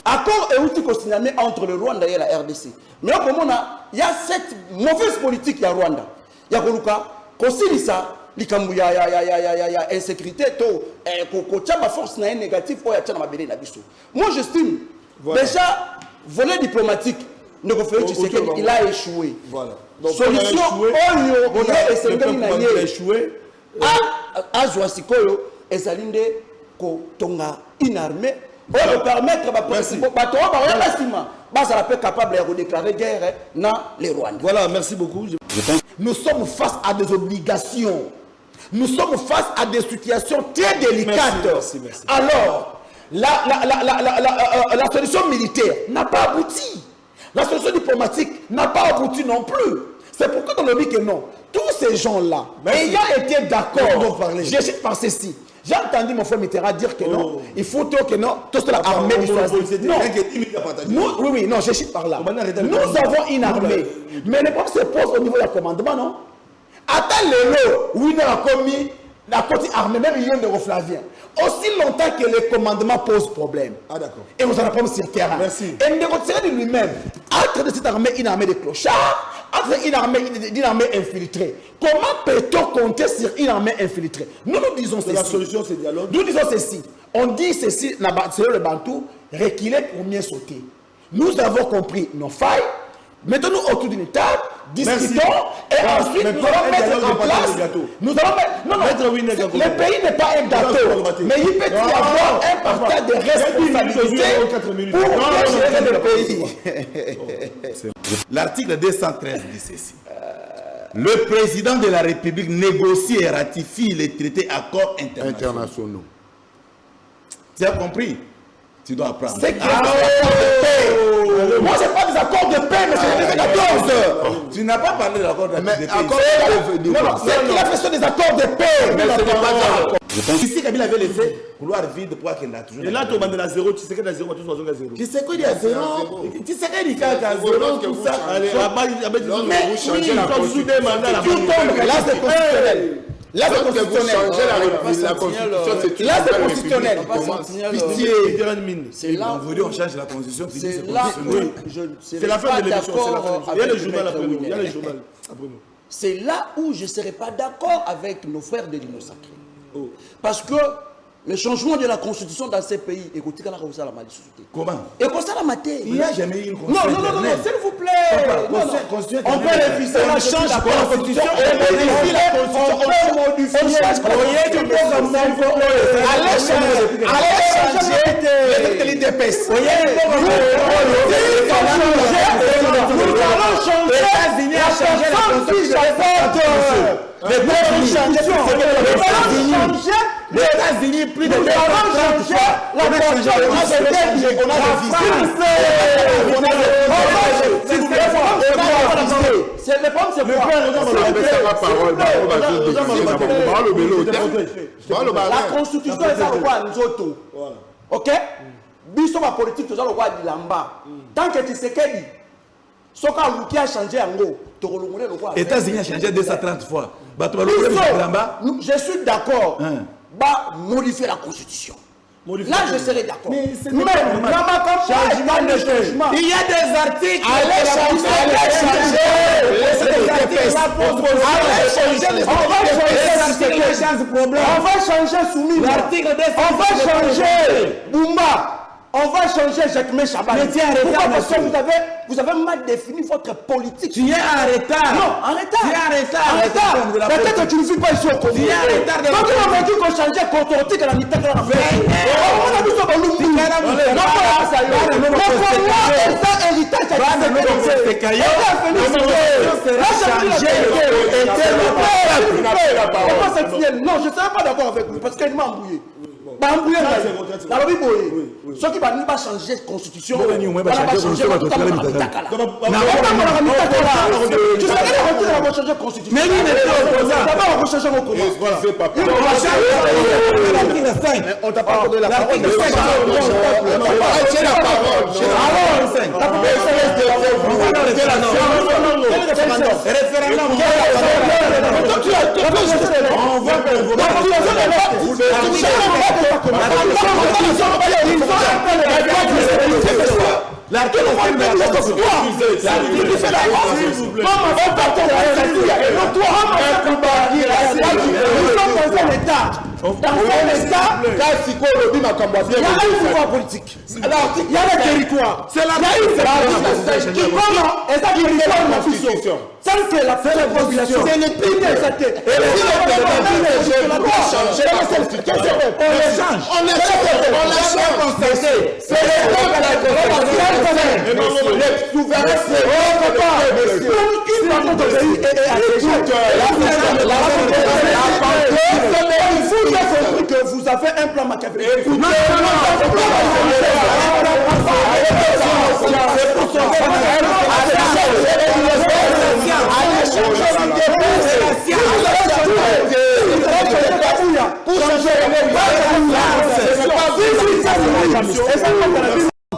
Accord est outil signé entre le Rwanda et la RDC. Mais comme il y a cette mauvaise politique à Rwanda. Il y a ça, il y a insécurité, il y a force négative pour moi j'estime déjà volet diplomatique il a échoué. Voilà. Donc, solution il a échoué. À Zouasikoyo et Salinde Kotonga une armée pour permettre à capable de déclarer guerre dans les Rwandais. Voilà, merci beaucoup. Nous sommes face à des obligations. Nous sommes face à des situations très délicates. Merci. Alors, la solution militaire n'a pas abouti. La solution diplomatique n'a pas abouti non plus. C'est pourquoi on a dit que non. Tous ces gens-là, ayant été d'accord, je cite par ceci. J'ai entendu mon frère Mitterrand dire que non, il faut que non, tout l'armée du choisir. Non, oui, non, je cite par là. Nous avons une armée, mais le problème se pose au niveau du commandement, non? Attends le lot, oui, on a commis la côté armée, même million de Flavien. Aussi longtemps que le commandement pose problème. Ah, d'accord. Et nous allons prendre sur le terrain. Merci. Et Ndeko de lui-même, entre de cette armée, une armée de clochards, entre une armée infiltrée. Comment peut-on compter sur une armée infiltrée? Nous disons ceci. La solution, c'est dialogue. Nous disons ceci. On dit ceci, c'est le Bantou, reculer pour mieux sauter. Nous avons compris nos failles. Mettons-nous autour d'une table, discutons, et ensuite nous allons mettre en place. Nous allons mettre. Non, le pays n'est pas un gâteau, mais il peut y avoir un partage de responsabilité pour gérer le pays. L'article 213 dit ceci. Le président de la République négocie et ratifie les traités accords internationaux. Tu as compris? Tu dois apprendre. C'est qu'il y a des accords de paix. Moi, je parle des accords de paix, mais c'est les 14. Tu n'as pas parlé de l'accord de paix. Non, c'est qu'il a fait sur des accords de paix. Mais ce n'est pas ça. Ici, Kabila avait laissé couloir vide pour qu'il a toujours. Et là, tu as zéro, tu sais qu'il y a zéro, tu sais qu'il y a zéro. Tu sais qu'il y a zéro. Tu sais qu'il y a zéro, tout ça. Allez, mais vous changez la constitution. Là, c'est constitutionnel. Là, c'est constitutionnel. La constitution, là, c'est constitutionnel. Pitié. C'est là où on change la constitution. C'est là où c'est la fin de l'émission. Il y a le journal après nous. C'est là où je ne serai pas d'accord avec nos frères de l'Union sacrée. Parce que le changement de la constitution dans ces pays, écoutez, quand on a la malicité. Comment? Et comme ça, la matière. Il n'y a jamais eu une constitution. Non, s'il vous plaît. On peut réviser. On change la constitution. On modifie la constitution. On modifie. On change la constitution. Allez changer l'IDPS. Nous allons changer. Les États-Unis ont changé la constitution. Les États-Unis, plus de 30 fois, on a changé c'est le problème, la constitution est ça nous autres. Ok? Biso ma politique, tout ça le roi de Lamba. Tant que tu sais qu'elle dit, ce qui a changé en gros, les États-Unis ont changé 230 fois. Je suis d'accord. Modifier la constitution. Là, je serai d'accord. Mais il y a des articles. Allez on va changer soumis. L'article on va changer Boumba. On va changer Jacques Chabat. Pourquoi? Parce que vous avez mal défini votre politique. Tu es en retard. Non, en retard. Tu es en retard. Peut-être que tu ne vis pas ici au Congo. Tu es en retard. Donc on va dire qu'on changeait contre la mitad de la France. On a vu ça dans le monde. Non, je ne serais pas d'accord avec vous parce qu'il m'a embrouillé. Ceux qui vont pas changer de constitution, on va changer de constitution. Mais lui, d'abord, on va changer mon commun. On t'a pas donné la parole. Dans un État, il y a un pouvoir politique. Alors, il y a le territoire. C'est la qui comment est-ce que le territoire de la constitution? Tant que la population, c'est le pays de sa tête. Et le que vous avez un plan machiavélique.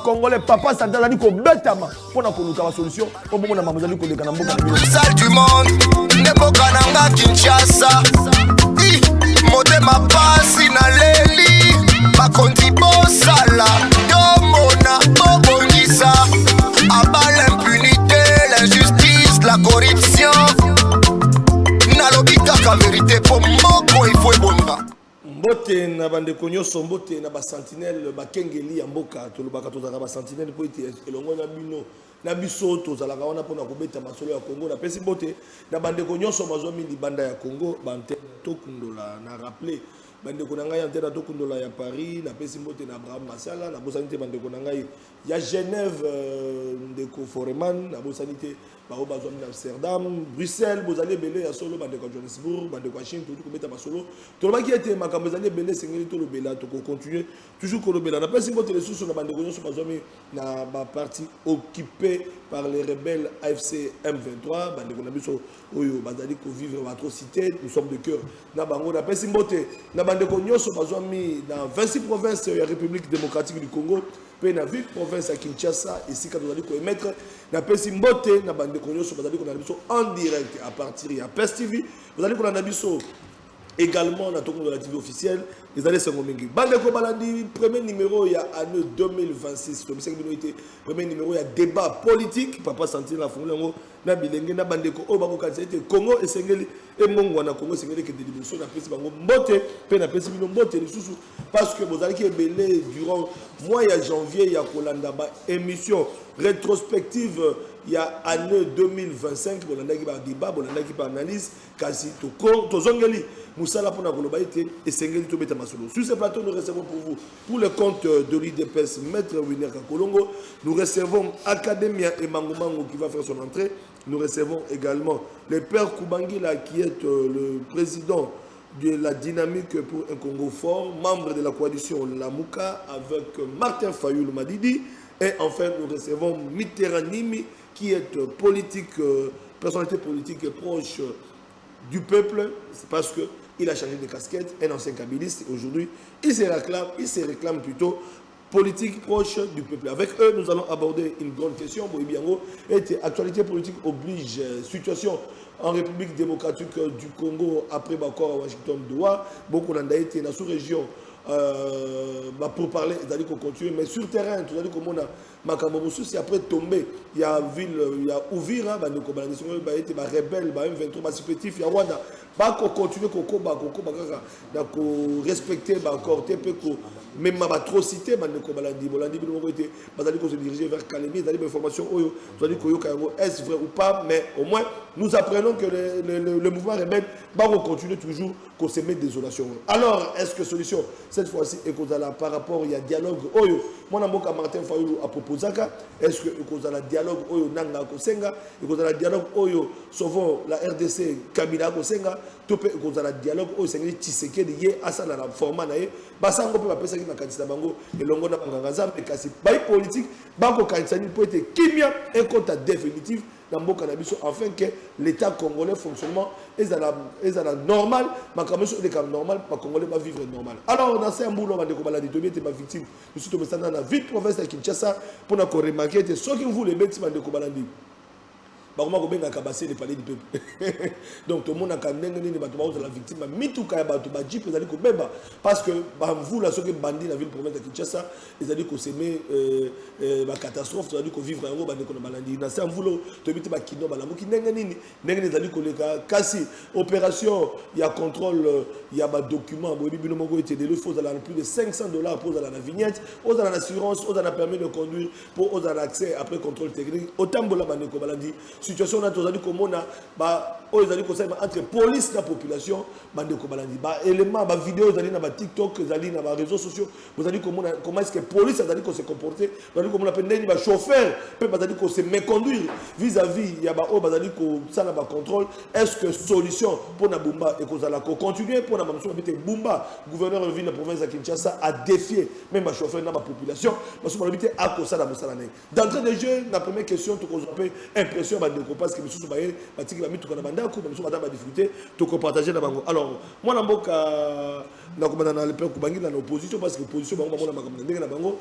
Congolais, papa, ça t'a dit qu'on bête à ma. Pour nous la solution, au moment où nous allons nous salle du monde, Nebokananga Kinshasa. Motema pasi na leli, makondi bosala, domona bobongisa. Abat l'impunité, l'injustice, la corruption. Nalobi kaka vérité pour moko il faut ebonga. Mbote na bande konyoso mbote na ba sentinelle ba kengeli ya mboka tolobaka tozaka ba sentinelle po ite elongo na bino na biso tozalaka wana pona kobeta masolo ya Congo na pesi mbote na bande konyoso mazwami libanda ya Congo bante tokundola na rappeler bande konanga ya ntena tokundola ya Paris na pesi mbote na Abraham Masala na bosanité bande konanga ya Genève ndeko Foreman na bosanité ba bazwami na Amsterdam Bruxelles bozali belé ya solo bande ko Johannesburg bande ko Chine tout kobeta masolo tolobaki ete makambo ezali belé sengeli tolobela to continuer toujours kolobela na pesi mbote les sous na bande konyoso bazwami na ba parti occupé par les rebelles AFC M23 bande ko biso oyo bazali ko vivre l'atrocité nous sommes de cœur na bango na pesi mbote na bande konyoso bazwami dans 26 provinces ya République démocratique du Congo pe na ville province à Kinshasa ici quand vous allez émettre na pesi mbote na bande konyoso bazali ko na biso en direct à partir ya PES TV vous allez ko na biso également na tokondo la TV officielle les années Sengomingi bande ko balandi premier numéro ya année 2026 comme ça bino été premier numéro ya débat politique papa sentir la fongolango na bilenge na bande ko o bako kanisa été Congo et sengeli et mongo na Congo sengeli que délibération na pesi bango mbote pe na pesi bino mbote lisusu parce que vous allez qui belé durant mois ya janvier ya kolanda ba émission rétrospective il y a année 2025 bolanda ki ba débat bolanda ki ba analyse kasi to zongeli musala pona koloba ite esengeli to beta masolo sur ce plateau nous recevons pour vous pour le compte de l'IDPS maître Winer Kakolongo nous recevons Academia Emangomango qui va faire son entrée nous recevons également le père Koubangila qui est le président de la dynamique pour un Congo fort membre de la coalition Lamuka avec Martin Fayoulou Madidi et enfin nous recevons Mitterrand qui est politique, personnalité politique proche du peuple, c'est parce qu'il a changé de casquette, un ancien kabiliste, aujourd'hui il se réclame plutôt politique proche du peuple. Avec eux, nous allons aborder une grande question. Actualité politique oblige, situation en République démocratique du Congo après Bakor à Washington Doha, beaucoup d'en été dans la sous-région. Pour parler, c'est-à-dire qu'on continue, mais sur le terrain, c'est-à-dire qu'on a Makambosu, c'est après tomber, il y a ville, il y a Ouvira, il y a des rebelles, il y a supplétif, il y a Rwanda, qu'on continue, qu'on respecter encore, même ma atrocité, qu'on se diriger vers Kalemi, c'est-à-dire l'information, est-ce vrai ou pas, mais au moins, nous apprenons que le mouvement rebelle va continuer toujours, qu'on se met désolation. Alors, est-ce que solution cette fois-ci par rapport il y a dialogue oyo mon amboka Martin Fayoulou a proposé est-ce que il dialogue oyo nanga kosenga il dialogue oyo sauvons la RDC Kabila kosenga topé il dialogue oyo sengeli Tshisekedi yé asala na format na yé basango pe bapesa ki makanisa bango elongo na banganza pe kasi bayi politique bango kanisa ni peut être kimia un compte définitif dans mboka na biso afin que l'état congolais fonctionnement est à la normal makambo so de normal pas congolais va vivre normal alors dans ces mboulot bande ko baladi to biete ba victime nous sommes dans la ville province de Kinshasa pour na ko remarquer que ceux qui vous les bêtis bande ko baladi bakoma ko benga kabase le palais du peuple. Donc tout le monde a kandenge ni bato ba la victime mituka ya bato ba jeep ezali ko beba parce que ba mvula soki bandi na ville province de Kinshasa ezali ko semer ba catastrophe ezali ko vivre yango bande ko na balandi na sa mvulo to biti ba kino ba lamuki ndenge nini ndenge ezali ko leka kasi opération ya contrôle ya ba document bo bino moko était de faut à plus de $500 pour la vignette aux à l'assurance aux à la permis de conduire pour aux à l'accès après contrôle technique autant bola bande ko balandi situation na tozali komona ba ozali kosema entre police na population bande ko balandi ba élément ba vidéo zali na ba TikTok zali na ba réseaux sociaux vous allez komona comment est-ce que police zali ko se comporter zali komona pendeni ba chauffeur peut bazali ko se méconduire vis-à-vis ya ba o bazali ko sala ba contrôle est-ce que solution pour na Bumba et kozala ko continuer pour na mamso habiter Bumba gouverneur de ville de la province de Kinshasa a défié même ba chauffeur na ba population parce que habiter à kosa la mosala né d'entrée de jeu la première question to ko zope impression ba ndeko parce que misusu ba batiki ba mitu kana bandako ba misusu ba ba difficulté to ko partager na bango alors moi na mboka na ko na le peuple kubangi na opposition parce que opposition bango ba makambo ndenge na bango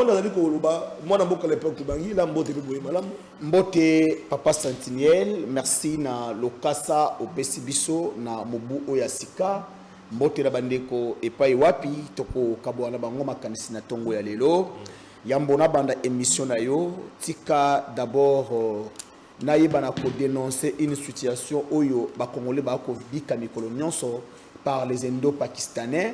na zali ko loba moi na mboka le peuple kubangi la mbote be boye malam mbote papa Sentinelle merci na lokasa opesi biso na mobu oyasika mbote na bandeko epai wapi toko kabwana bango makanisi na tongo ya lelo yambona banda émission na yo tika d'abord naïba ko dénoncer une situation oyo ba congolais ba ko bika mikolo nyonso par les indo-pakistanais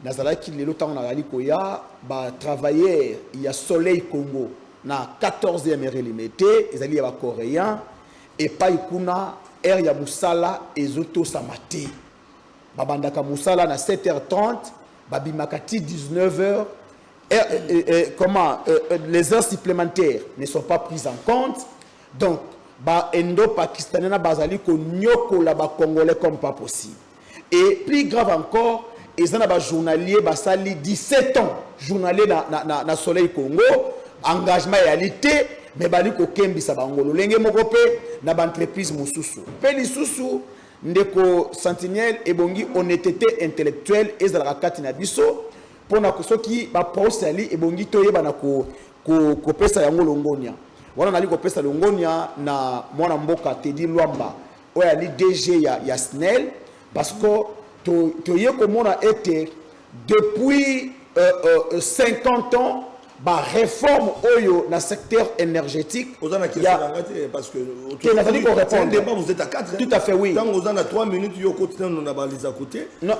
nazala ki lelo tango na ko ya ba travailleurs ya Soleil Congo na 14e limité ezali ya ba coréen et pa ikuna air ya musala ezoto samate babandaka musala na 7h30 babimakati 19h les heures supplémentaires ne sont pas prises en compte. Donc, ba indo-pakistanais na bazali ko nyoko la ba congolais comme pas possible. Et plus grave encore, ils ont ba journalier basali 17 ans journalier na Soleil Congo, engagement réalité, mais bali ko kembisa bangolo lenge moko pe na ba entreprise mususu. Pe lisusu ndeko Sentinelle ebongi honnêteté intellectuelle ezala kati na biso. Pour na kosoki ba prosali ebongi toyeba na ko pesa yango longonia wana nali ko pesa longonia na mwana mboka Teddy Lwamba oya li DG ya SNEL parce que toye komona été depuis 50 ans ba réforme oyo na secteur énergétique parce que vous êtes à 4 tout à fait oui tant vous en a 3 minutes yo continue on a balisa côté non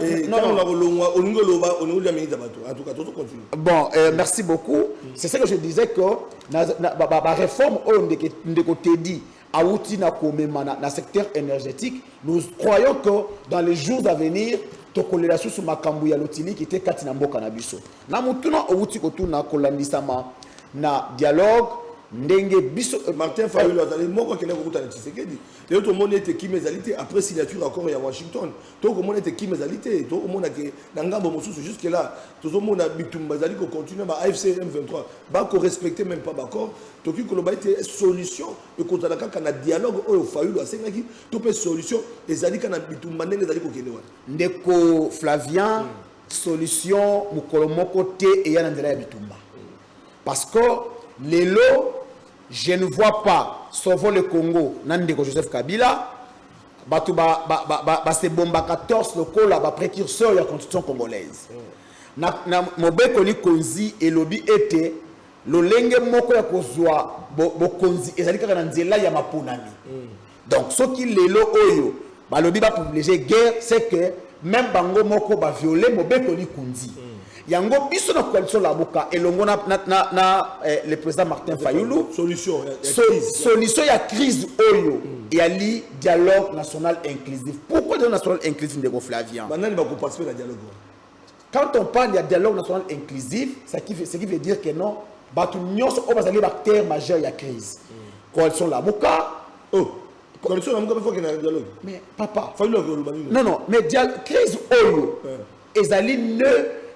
bon merci beaucoup c'est ça que je disais que ba réforme oyo ndeko Teddy auti na komema na secteur énergétique nous croyons que dans les jours à venir tokolela susu makambu ya lotili qui était kati na mboka na biso na mutuna outi kotuna kolandisama na dialogue ndenge biso Martin Fayulu azali moko kele ko kutana Tshisekedi le to moni était qui mezalité après signature accord ya Washington to ko moni était qui mezalité to ko mona ke na ngambo mosusu jusque là to zo mona bitumba zali ko continuer ba AFC M23 ba ko respecter même pas d'accord to ki ko lo ba été solution e ko tala kaka na dialogue oyo Fayulu asengaki to pe solution ezali kana bitumba ndenge zali ko kelewa ndeko Flavien solution mukolo moko te e ya na ndela ya bitumba parce que lelo je ne vois pas sauf le Congo nandeko Joseph Kabila batu ba se bomba 14 lokola ba précurseur ya constitution congolaise na mobeko li konzi elobi ete lolenge moko ya kozwa bo konzi ezali kaka na nzela ya mapunami donc soki lelo oyo balobi ba privilégier guerre c'est que même bango moko ba violer mobeko li konzi yango biso na coalition la boka elongo na le président Martin Fayulu solution ya crise oyo et ali dialogue national inclusif. Pourquoi dialogue national inclusif de Flavien banani ba ko participer à dialogue quand on parle de dialogue national inclusif ce qui veut dire que non batu nyonso o bazali acteur majeur ya crise coalition la boka coalition la boka faut qu'il y ait un dialogue mais papa Fayulu non mais crise oyo ezali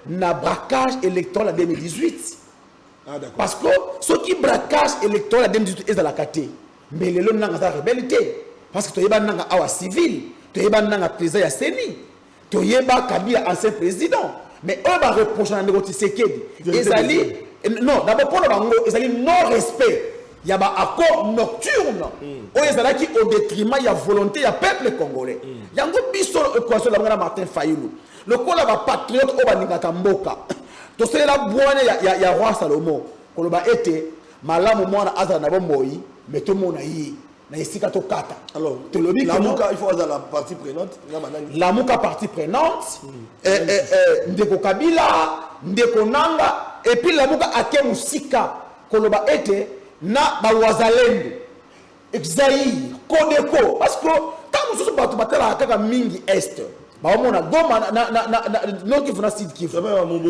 na braquage électoral en 2018. Ah, d'accord. Parce que ce qui braquage électoral en 2018 est dans la caté. Mais le long n'a rébellité. Parce que tu es un awa civil, tu es un président ya Seni, tu es un Kabila ancien président. Mais eux va reprocher à négocier Sekedi. Non, d'abord pour le bango, ils allaient non respect il y a un accord nocturne qui au détriment de la volonté du peuple congolais. Il y a un équation de Martin Fayulu. Le coup là, patriote au Baningaka Mboka. Tout ça là, il y a roi Salomon. Quand le été, malamu mwana azana na bomoi, mais tout le monde yi na isika to kata. Alors, la Mouka, il faut avoir la partie prenante. La Mouka partie prenante, Ndeko Kabila, Ndeko Nanga, et puis la Mouka ake musika. Quand le été, na bawazalendo Exaïr Kodeko parce que quand nous sommes battus batala kaka mingi est ba mona goma non qui fona sud Kivu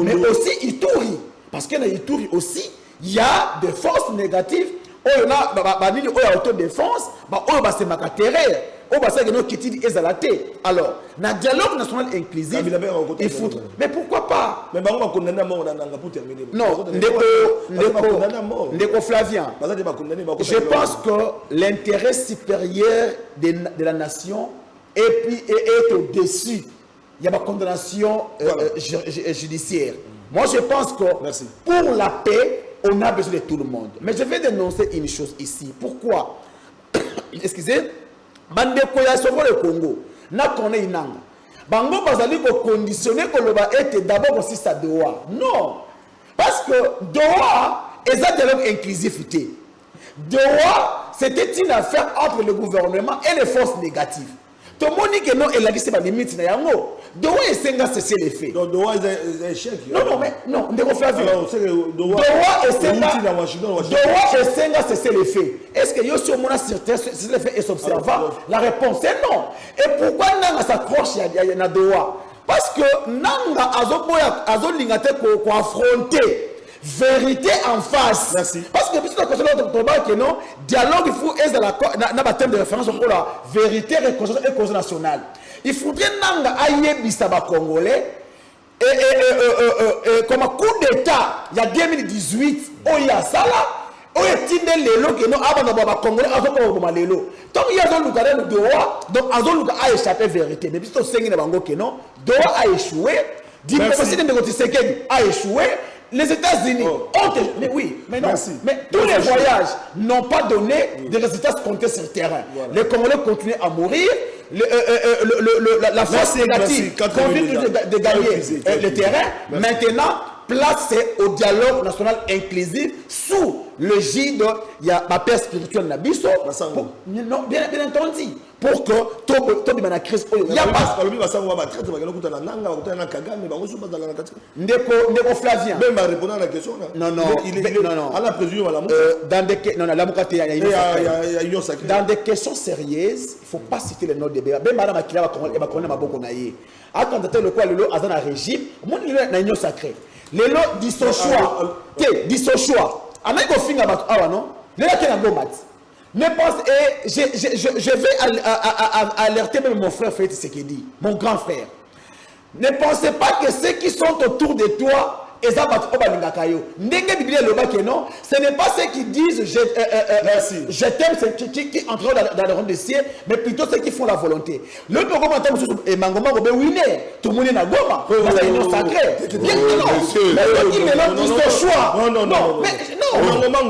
mais aussi Ituri parce que na Ituri aussi il y a des forces négatives oh na ba nini oh autodéfense ba oh ba se makatere oh bah ça que nous quittons ezalaté alors na dialogue national inclusif il faut mais pourquoi pas mais bah on va condamner à mort pour terminer non Ndeko Flavien je pense que l'intérêt supérieur de la nation et puis est au-dessus il y a ma condamnation judiciaire moi je pense que pour la paix on a besoin de tout le monde mais je vais dénoncer une chose ici pourquoi excusez bandeko ya soko le Congo na kone inanga bango bazali ko conditionner ko loba ete d'abord aussi ça Doha non parce que Doha est un dialogue inclusivité Doha c'était une affaire entre le gouvernement et les forces négatives tout le monde dit que non elle a dit c'est pas limite na yango Doha esenga cesser les faits donc Doha est un échec non mais non ndeko Flavien Doha esenga cesser les faits est-ce que yosi omona certains cesser les faits et s'observa la réponse est non et pourquoi nanga s'accroche na Doha parce que nanga azolinga te ko affronter vérité en face. Merci. Parce que puisque que non dialogue il faut être dans la thème de référence pour la vérité réconciliation et cause nationale. Il faudrait nanga ayebisa ba congolais et comme un coup d'état il y a 2018 oya sala oya tinde lelo que non abana ba congolais azoko ba lelo. Donc il y a donc le Doha donc azoluka a échappé vérité mais puisque sengi na bango que non Doha a échoué diplomatie de Tshisekedi a échoué. Les États-Unis ont... Mais oui, mais non. Mais tous les voyages n'ont pas donné des résultats comptés sur le terrain. Voilà. Les Congolais continuent à mourir. La force négative continue de gagner le terrain. Maintenant, place au dialogue national inclusif sous le gide il y a ma père spirituelle Nabiso. Non, bien entendu. Pour que tout le monde a crise. Il n'y a pas. Ndeko Flavien. Même à répondre à la question. Non. Dans des questions sérieuses, il ne faut pas citer les noms de Béa. Même Madame Akila va connaître ma beaucoup naïe. Attends, le quoi, le lot, à un régime, mon union sacrée. Le lot dit son choix. Dit son choix. Avec au fin, non? Le lot qui est un bon mat. Ne pense, et je vais alerter même mon frère Félix Tshisekedi, mon grand frère. Ne pensez pas que ceux qui sont autour de toi, ce n'est pas ceux qui disent je t'aime, c'est qui entrent dans le rond de ciel, mais plutôt ceux qui font la volonté. Le Goma et Mangoma Robé Winner, tout le monde est dans Goma, c'est une sacrée. Bien que non, mais il me dit son choix. Non,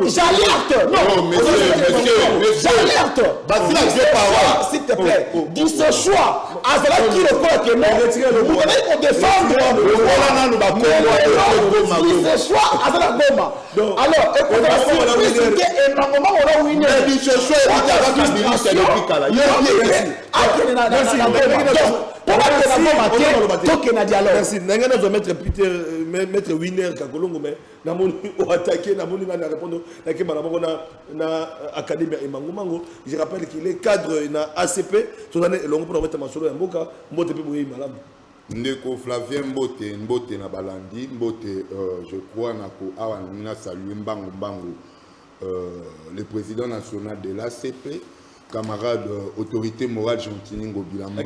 j'alerte. Non, j'alerte. S'il te plaît, dis ce choix. Azala qui le croit que non, vous allez qu'on défendre. Ce choix à la Goma. Alors, écoutez, et ma maman aura winné. Mais ce choix est merci. Nangana doit mettre mettre winner Kakolongo mais na moni o attaquer na moni na répondre na ke bana na académie Emangomango. Je rappelle qu'il est cadre na ACP. Tout année longo pour mettre masolo ya mboka mbote pe boyi malamu. Ndeko Flavien Mbote na balandi Mbote je crois na ko awa na saluer Mbango le président national de l'ACP camarade autorité morale Gentilini Bilamba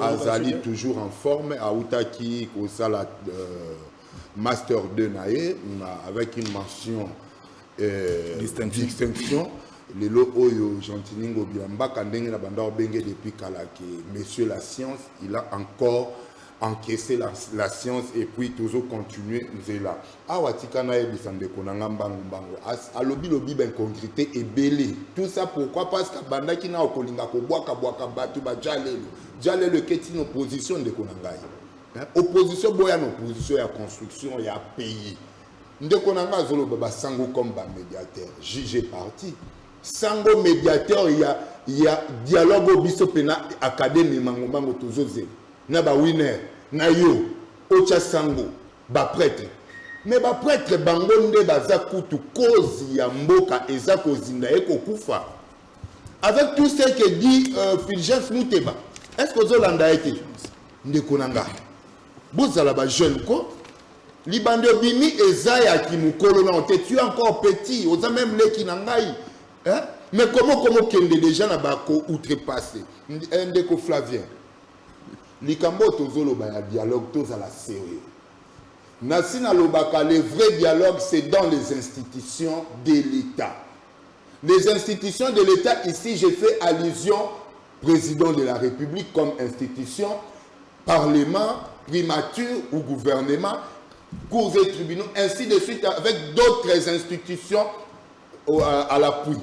Azali toujours en forme Aoutaki Kosala master 2 nae avec une mention distinction les lots oyo Gentilini Bilamba kandenge na banda obenge depuis kala que monsieur la science il a encore encaisser la science et puis toujours continuer là. Awatikana ebisande konanga mbangu. A lobby ben concrété et belé. Tout ça pourquoi? Parce que banda qui na okolinga ko boaka batu ba jalelo keti une opposition de konangai. Opposition boya no opposition ya construction ya pays. Ndeko nanga zolo baba sango comme ba médiateur. Jugé parti. Sango médiateur il y a dialogue au biso pena académie mango toujours zé. Na ba winner na yo ocha sango ba prêtre. Mais ba prêtre bango nde baza kutu cause ya mboka eza kozinda eko kufa. Avec tout ce que dit Fulgence Mouteba. Est-ce que Zolanda été ndeko nanga? Bozala ba jeune ko libande bimi ezaya ki mukolo na te tu es encore petit, oza même les ki nangai. Hein? Mais comment kende déjà na ba ko outrepasser? Ndeko Flavien. Likambo tozolo ba ya dialogue tozala sérieux. Nasina lobaka le vrai dialogue c'est dans les institutions de l'État. Les institutions de l'État ici je fais allusion président de la République comme institution, parlement, primature ou gouvernement, cours et tribunaux, ainsi de suite avec d'autres institutions à l'appui.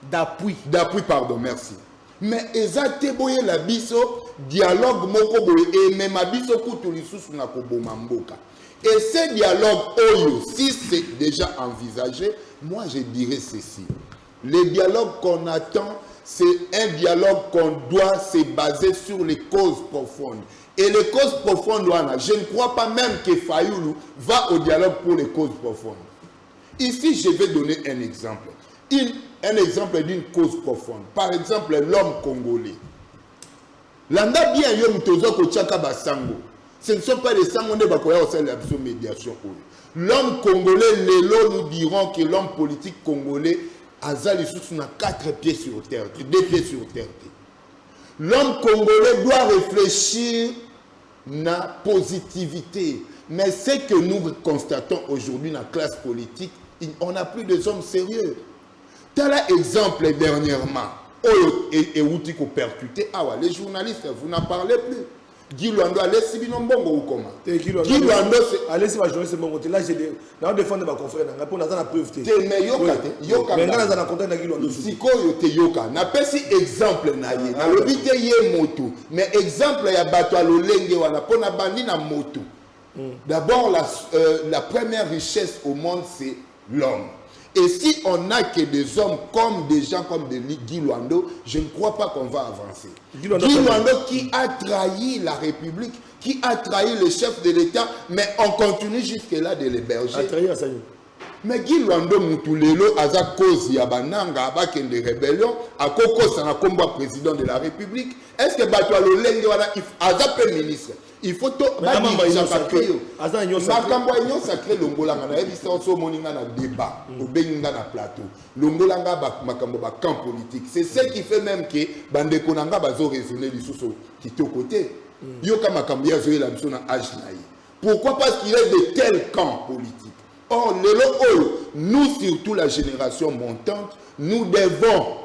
D'appui, pardon, merci. Mais ezate boye la biso dialogue moko boye et même abiso kutu lisusu na koboma mboka. Et ce dialogue oyo si c'est déjà envisagé, moi je dirais ceci. Le dialogue qu'on attend, c'est un dialogue qu'on doit se baser sur les causes profondes. Et les causes profondes, je ne crois pas même que Fayoulou va au dialogue pour les causes profondes. Ici, je vais donner un exemple. Un exemple d'une cause profonde. Par exemple, l'homme congolais. Landa bien yom tozo ko tchaka basango. Ce ne sont pas les sango ne bakoya au sein de la médiation. L'homme congolais, nous dirons que l'homme politique congolais Azali sous na 4 pieds sur terre, 2 pieds sur terre. L'homme congolais doit réfléchir na positivité. Mais ce que nous constatons aujourd'hui dans la classe politique, on n'a plus de hommes sérieux. Tel exemple dernièrement, et outil qu'on percuté, les journalistes, vous n'en parlez plus. Guy Luando, allez si bien bongo ou comment? Guy Luando, allez si ma journaliste bon côté. Là, j'ai défendu ma confrère. On a la preuve. Mais yoka. Mais là, on a content Guy Luando. Siko yote yoka. N'a pas si exemple na ye. Na lobite ye moto. Mais exemple ya bato alolenge wana pona bandi na moto. D'abord la première richesse au monde c'est l'homme. Et si on n'a que des hommes comme des gens comme Guy Luando, je ne crois pas qu'on va avancer. Guy Luando qui a trahi la République, qui a trahi le chef de l'État, mais on continue jusque-là de l'héberger. Mais Guy Luando Moutulelo, à sa cause, Yabananga, avec une rébellion, à Koko, c'est un combat président de la République. Est-ce que Batoalo Lenge, à sa ministre? Il faut tout sacré longolanga na ebiso moninga na débat au benga na plateau longolanga makambo ba camp politique. C'est ce qui fait même que bande konanga bazo raisonner lisusu kitoko côté yoka makambo ya zoé la biso na âge na ye. Pourquoi? Parce qu'il y a de tels camps politiques. Or nous surtout la génération montante, nous devons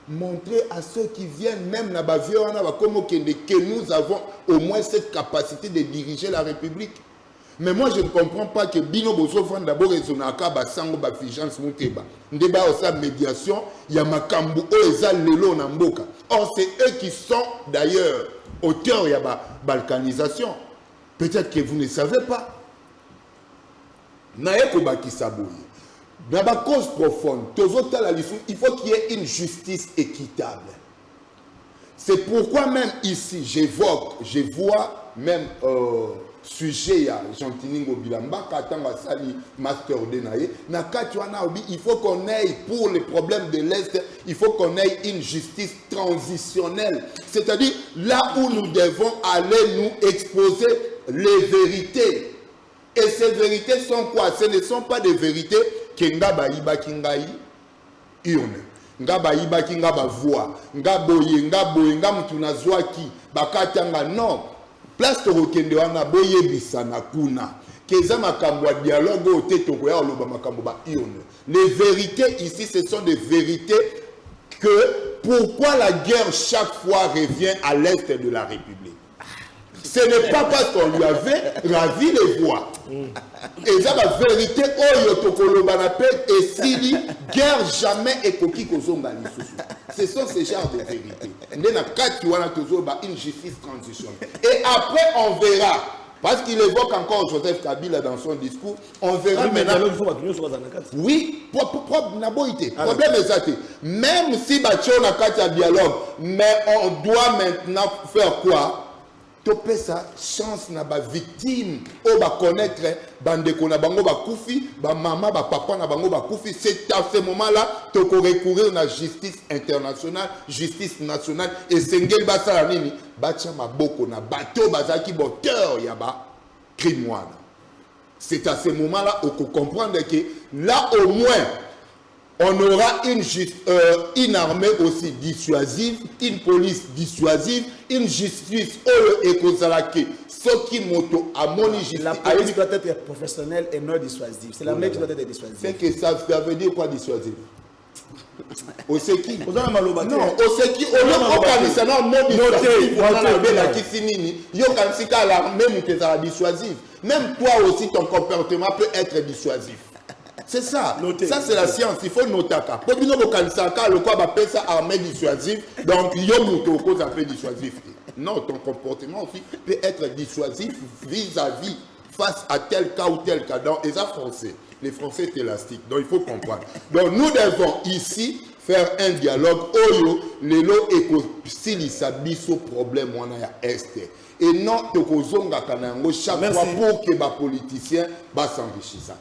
montrer à ceux qui viennent, même na que nous avons au moins cette capacité de diriger la République. Mais moi je ne comprends pas que Bino Bosofan d'abord ezonaka basango ba Fulgence Mouteba. Ndeba osa médiation, ya makambu o eza lelo na mboka. Or c'est eux qui sont d'ailleurs auteurs ya ba balkanisation. Peut-être que vous ne savez pas. Naeko bakisaboye. Dans la cause profonde, il faut qu'il y ait une justice équitable. C'est pourquoi même ici, je vois même sujet à Jean-Tiningo Bilamba, master Denaye, il faut qu'on ait, pour les problèmes de l'Est, il faut qu'on ait une justice transitionnelle. C'est-à-dire là où nous devons aller nous exposer les vérités. Et ces vérités sont quoi? Ce ne sont pas des vérités nga ba iba kingai ione nga ba iba kinga ba voix nga boye nga mutu na zwaki bakatanga non place to kende wana boye bisana kuna keza makambo ya dialogue o tetoko ya loba makambo ba ione. Les vérités ici ce sont des vérités que pourquoi la guerre chaque fois revient à l'est de la République. Ce n'est pas parce qu'on lui avait ravi les voix. Et ça, la vérité, et s'il guerre jamais et coquille ce sont ces genres de vérités. Une justice transitionnelle. Et après, on verra. Parce qu'il évoque encore Joseph Kabila dans son discours, on verra maintenant. Oui, problème est ça. Même si on a un dialogue, mais on doit maintenant faire quoi? Topé sa chance na ba victime o ba connaître bandeko na bango ba koufi ba maman ba papa na bango ba koufi. C'est à ce moment-là to ko recourir na justice internationale, justice nationale et sengel ba sala nini ba tia maboko na bateau bazaki moteur ya ba crime wana. C'est à ce moment-là on peut comprendre que là au moins on aura une armée aussi dissuasive, une police dissuasive, une justice écosalake. Ce qui moto à mon justice. La police doit être professionnelle et non dissuasive. C'est la même qui doit être dissuasive. C'est que ça veut dire quoi dissuasive? Au Seki. Non, au Seki, au nom de non dissuasif, on a la Kissinini. Yo Kansika, l'armée est dissuasive. Même toi aussi, ton comportement peut être dissuasif. C'est ça. Noter. Ça, c'est la science. Il faut noter. Pour que nous le quoi appelle ça armée dissuasive. Donc, il y a un peu dissuasif. Non, ton comportement aussi peut être dissuasif vis-à-vis, face à tel cas ou tel cas. Donc, et ça, français. Les Français sont élastiques. Donc, il faut comprendre. Donc, nous devons ici faire un dialogue. Oyo, lelo eko silisa biso problème on a est. Et non, tokozonga kanango chaque fois pour que les politiciens s'enrichissent.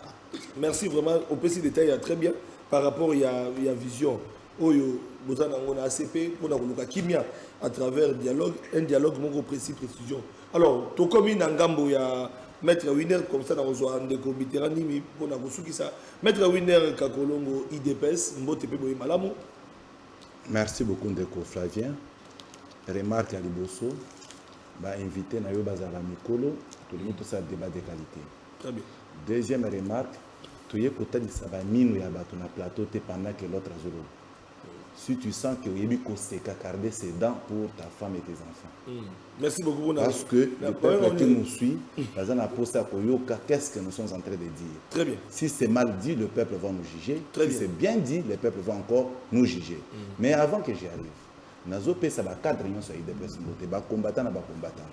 Merci vraiment. Au petit détail très bien par rapport à la vision. Oyo, nous avons un ACP, nous avons un Kimia à travers un dialogue précis, précision. Alors, tout comme il y a un maître Winner comme ça, dans un déco Mitterrandi, pour ça. Maître Winner, Kakolongo, IDPS, Mbotepe Malamu. Merci beaucoup, Ndeko Flavien. Remarque à Liboso, invité Nayo Bazala Mikolo, tout le monde tout ça débat de qualité. Très bien. Deuxième remarque, tu es côté de Sabamine ou Yabato na plateau pendant que l'autre a zolo. Si tu sens que Yebi Koseka garder ses dents pour ta femme et tes enfants. Merci beaucoup. Parce que le peuple qui nous suit, qu'est-ce que nous sommes en train de dire? Très bien. Si c'est mal dit, le peuple va nous juger. Si c'est bien dit, le peuple va encore nous juger. Mais avant que j'y arrive, Nazo Pesa va cadre sur IDPS, va combattant na combattant.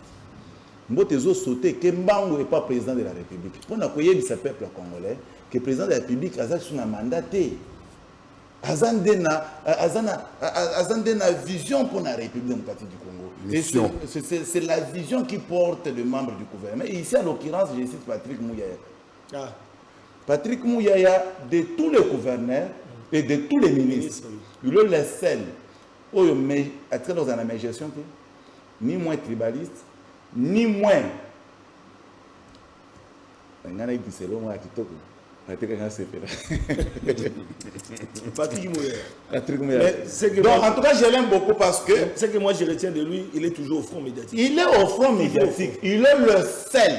Mbotezo sauté que Mbango n'est pas président de la République. Pour nous accueillir ce peuple congolais, que le président de la République a son mandaté. Azandena vision pour la République démocratique du Congo. C'est la vision qui porte le membre du gouvernement. Et ici, en l'occurrence, je cite Patrick Mouyaya. Patrick Mouyaya, de tous les gouverneurs et de tous les ministres, il est le seul. Dans une gestion, ni moins tribaliste, ni moins. Patrick Mouyaya. Donc, en tout cas, je l'aime beaucoup parce que. Ce que moi je retiens de lui, il est toujours au front médiatique. Il est au front médiatique. Il est le seul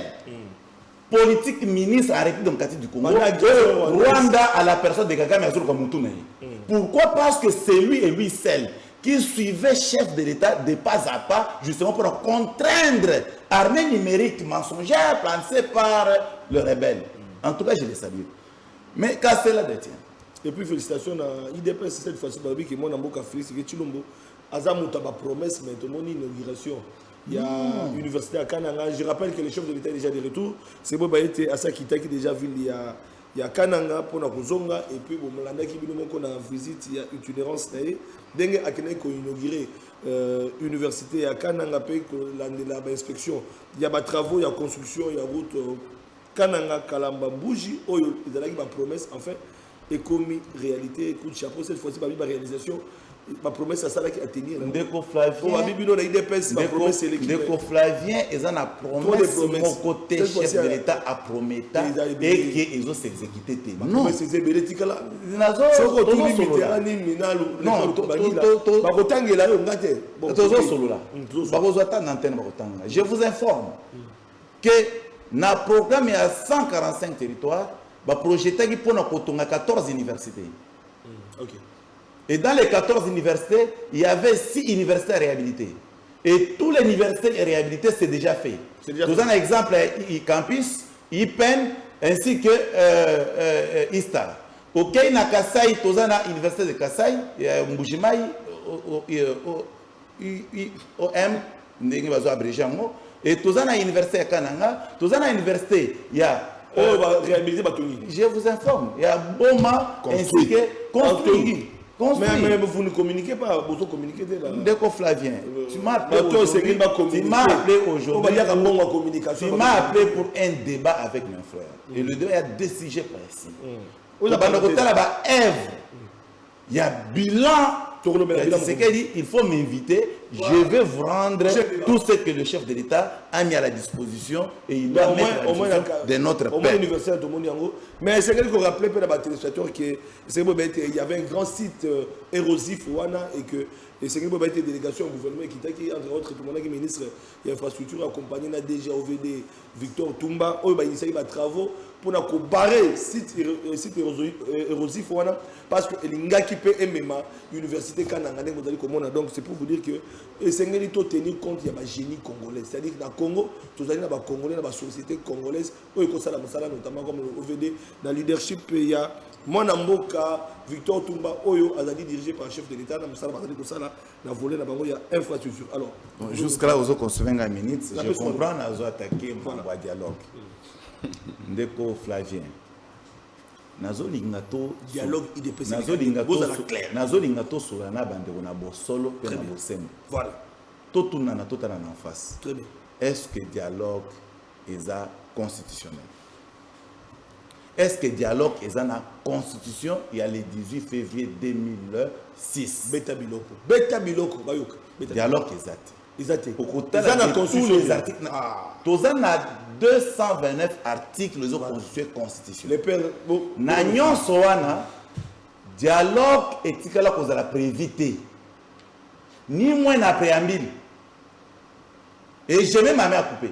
politique ministre à la République démocratique du Congo. Rwanda à la personne de Kagame Azul Kamutume. Pourquoi? Parce que c'est lui et lui seul qui suivait chef de l'État de pas à pas, justement pour contraindre l'armée numérique mensongère lancée par le rebelle. En tout cas, je les salue. Mais qu'à cela détient. Et puis félicitations à IDPS cette fois-ci, que moi Namboka Félix et Chilombo, Azamuta ba promesse mais tout le monde inauguration. Il y a l'université à Kananga. Je rappelle que le chef de l'État est déjà de retour. C'est bon, il à Sakita qui déjà vu il y a Kananga pour la Kozonga et puis bon Molanda qui vient qu'on a visite il y a itinérance d'ailleurs. Dengue a Kananga qui a inauguré université à Kananga pays la inspection. Il y a des travaux, il y a construction, il y a route. Kananga Kalamba Bougie, ils ont ma promesse, enfin, et commis réalité, écoute, chapeau, cette fois-ci, ma réalisation, ma promesse, c'est ça qui a tenu. Ndeko Flavien, ils ont la promesse, mon côté chef de l'État a promis, et qu'ils ont s'exécuté. Non, c'est zébélétique là. Je vous informe que dans le programme, il y a 145 territoires, il y a projeté pour 14 universités. Et dans les 14 universités, il y avait 6 universités réhabilitées. Et tous les universités réhabilitées, c'est déjà fait. Nous avons un exemple, campus, IPEN, ainsi que ISTAR. Au Kenya Kasai, nous avons l'université de Kasai, Mbujimai, OM, et nous avons l'université de Kananga, nous avons l'université, il y a... je vous informe, il y a Boma, ainsi que construit. Mais vous ne communiquez pas, vous communiquez là. Déco Flavien, tu m'as appelé aujourd'hui. Tu m'as appelé aujourd'hui. Tu m'as appelé pour un débat avec mes frères. Et le débat, il y a deux sujets précis. Il y a bilan. Il faut m'inviter. Je vais vous rendre tout ce que le chef de l'État a mis à la disposition et il doit mettre à la disposition de notre père. Mais c'est qu'il faut rappeler pour les téléspectateurs qu'il y avait un grand site érosif et que c'est qu'il y a une délégation au gouvernement qui entre autres le ministre de l'infrastructure accompagné de DG OVD Victor Toumba où il a initié des travaux pour barrer site érosif parce que l'ingaki peut MMA université Kananga donc c'est pour vous dire que c'est qu'il faut tenir compte il y a des génie congolais, c'est-à-dire que dans le Congo tous les Congolais dans la société congolaise où il y a notamment comme OVD dans le leadership il y a Mwana Mboka Victor Toumba Oyo a été dirigé par le chef de l'État dans la volée il y a infrastructure. Alors jusqu'à là vous consommez une minute je comprends nous attaquer mon dialogue Ndeko Flavien nazolingato dialogue IDPC nazolingato sur na bandeko na bosolo pe na bosembo voilà totuna na totana en face. Très bien. Est-ce que dialogue est constitutionnel? Est-ce que dialogue est la constitution il y a le 18 février 2006 beta biloko dialogue exact au côté tous les articles tous a 229 articles de la constitution constitutionnelle na nyonso wana dialogue etikala kozala prévité ni moins na préambule et je vais m'amener à couper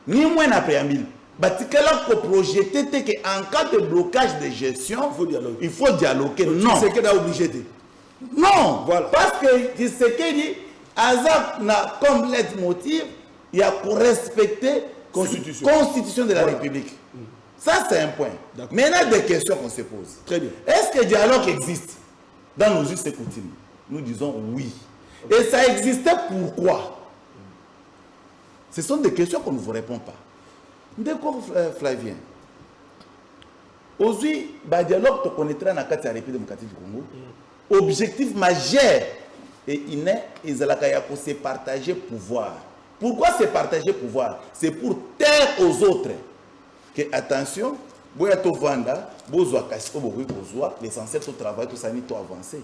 ni moins na préambule batikala ko projeter que en cas de blocage de gestion il faut dialoguer non c'est que obligé non voilà parce que c'est que dit Azap n'a comme leitmotiv il y a pour respecter constitution de la République. Ça c'est un point. Maintenant des questions qu'on se pose. Très bien. Est-ce que le dialogue existe dans nos us et coutumes? Nous disons oui. Et ça existait pourquoi? Ce sont des questions qu'on ne vous répond pas. Ndeko Flavien. Aujourd'hui, le dialogue que connaîtra dans la République démocratique du Congo. Objectif majeur et inné, ils ont se partager pouvoir. Pourquoi se partager pouvoir? C'est pour taire aux autres que attention, boya to vanda, bozwa kasiko bokoyi kozwa, l'essentiel to travail to sani to avancer.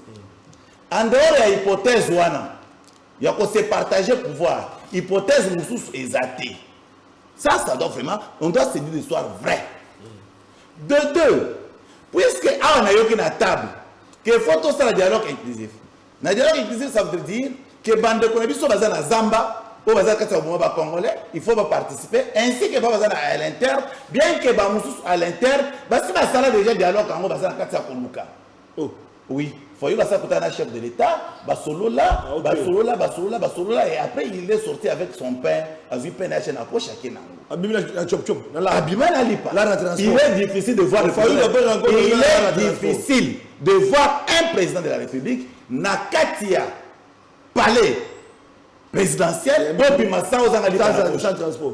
En dehors de l'hypothèse wana, il y a se partager pouvoir. Hypothèse mususu ezate. Ça doit vraiment, on doit se dire l'histoire vraie. De deux, puisque on a yoki na table, que faut tout ça le dialogue inclusif. Le dialogue inclusif, ça veut dire que bande konabi so baza na Zamba, au bazar kati ba congolais, il faut participer ainsi que baza à l'interne, bien que ba mususu à l'interne, basi ba sala déjà dialogue kango baza na kati ya koluka. Oh, oui. Il faut que un chef de l'État, Basolola, et après il est sorti avec son pain, à vu pain chacun. Il est difficile de voir de voir un président de la République, Nakatia, palais présidentiel, sans transport.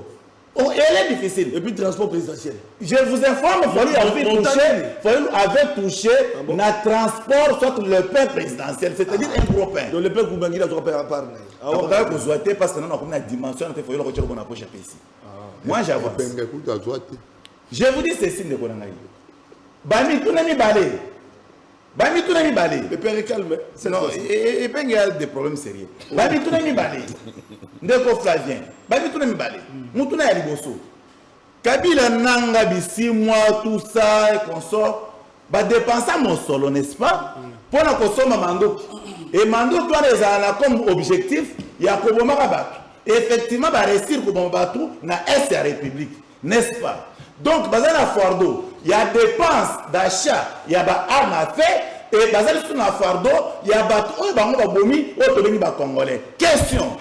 Oh, elle est difficile. Et puis transport présidentiel. Je vous informe, il avait touché le transport, soit le pain présidentiel, c'est-à-dire un gros pain. Donc le pain Koubangi doit pas parler. Parce que nous avons une dimension, il faut le qu'on approche ici. Moi j'avance. Je vous dis ceci de Konangaï. Bami Tounami Balé. Bami Tounami Balé. Le père est calme. Non, et puis il y a des problèmes sérieux. Bami Tounami Balé. Ndeko Flavien. Bami Tounami Balé. Moutouna ya liboso. Kabila nanga bisi mois tout ça et consort. Ba dépenser mon solo, n'est-ce pas? Pour na kosoma mandoki. Et mandoki doit les avoir comme objectif, il y a koboma bato. Effectivement ba réussir koboma bato na est la République, n'est-ce pas? Donc bazana Fordo, il y a dépenses d'achat, il y a ba armes à faire et basé sur un fardeau, il y a bateau, il y a bomi, il y a Congolais. Question.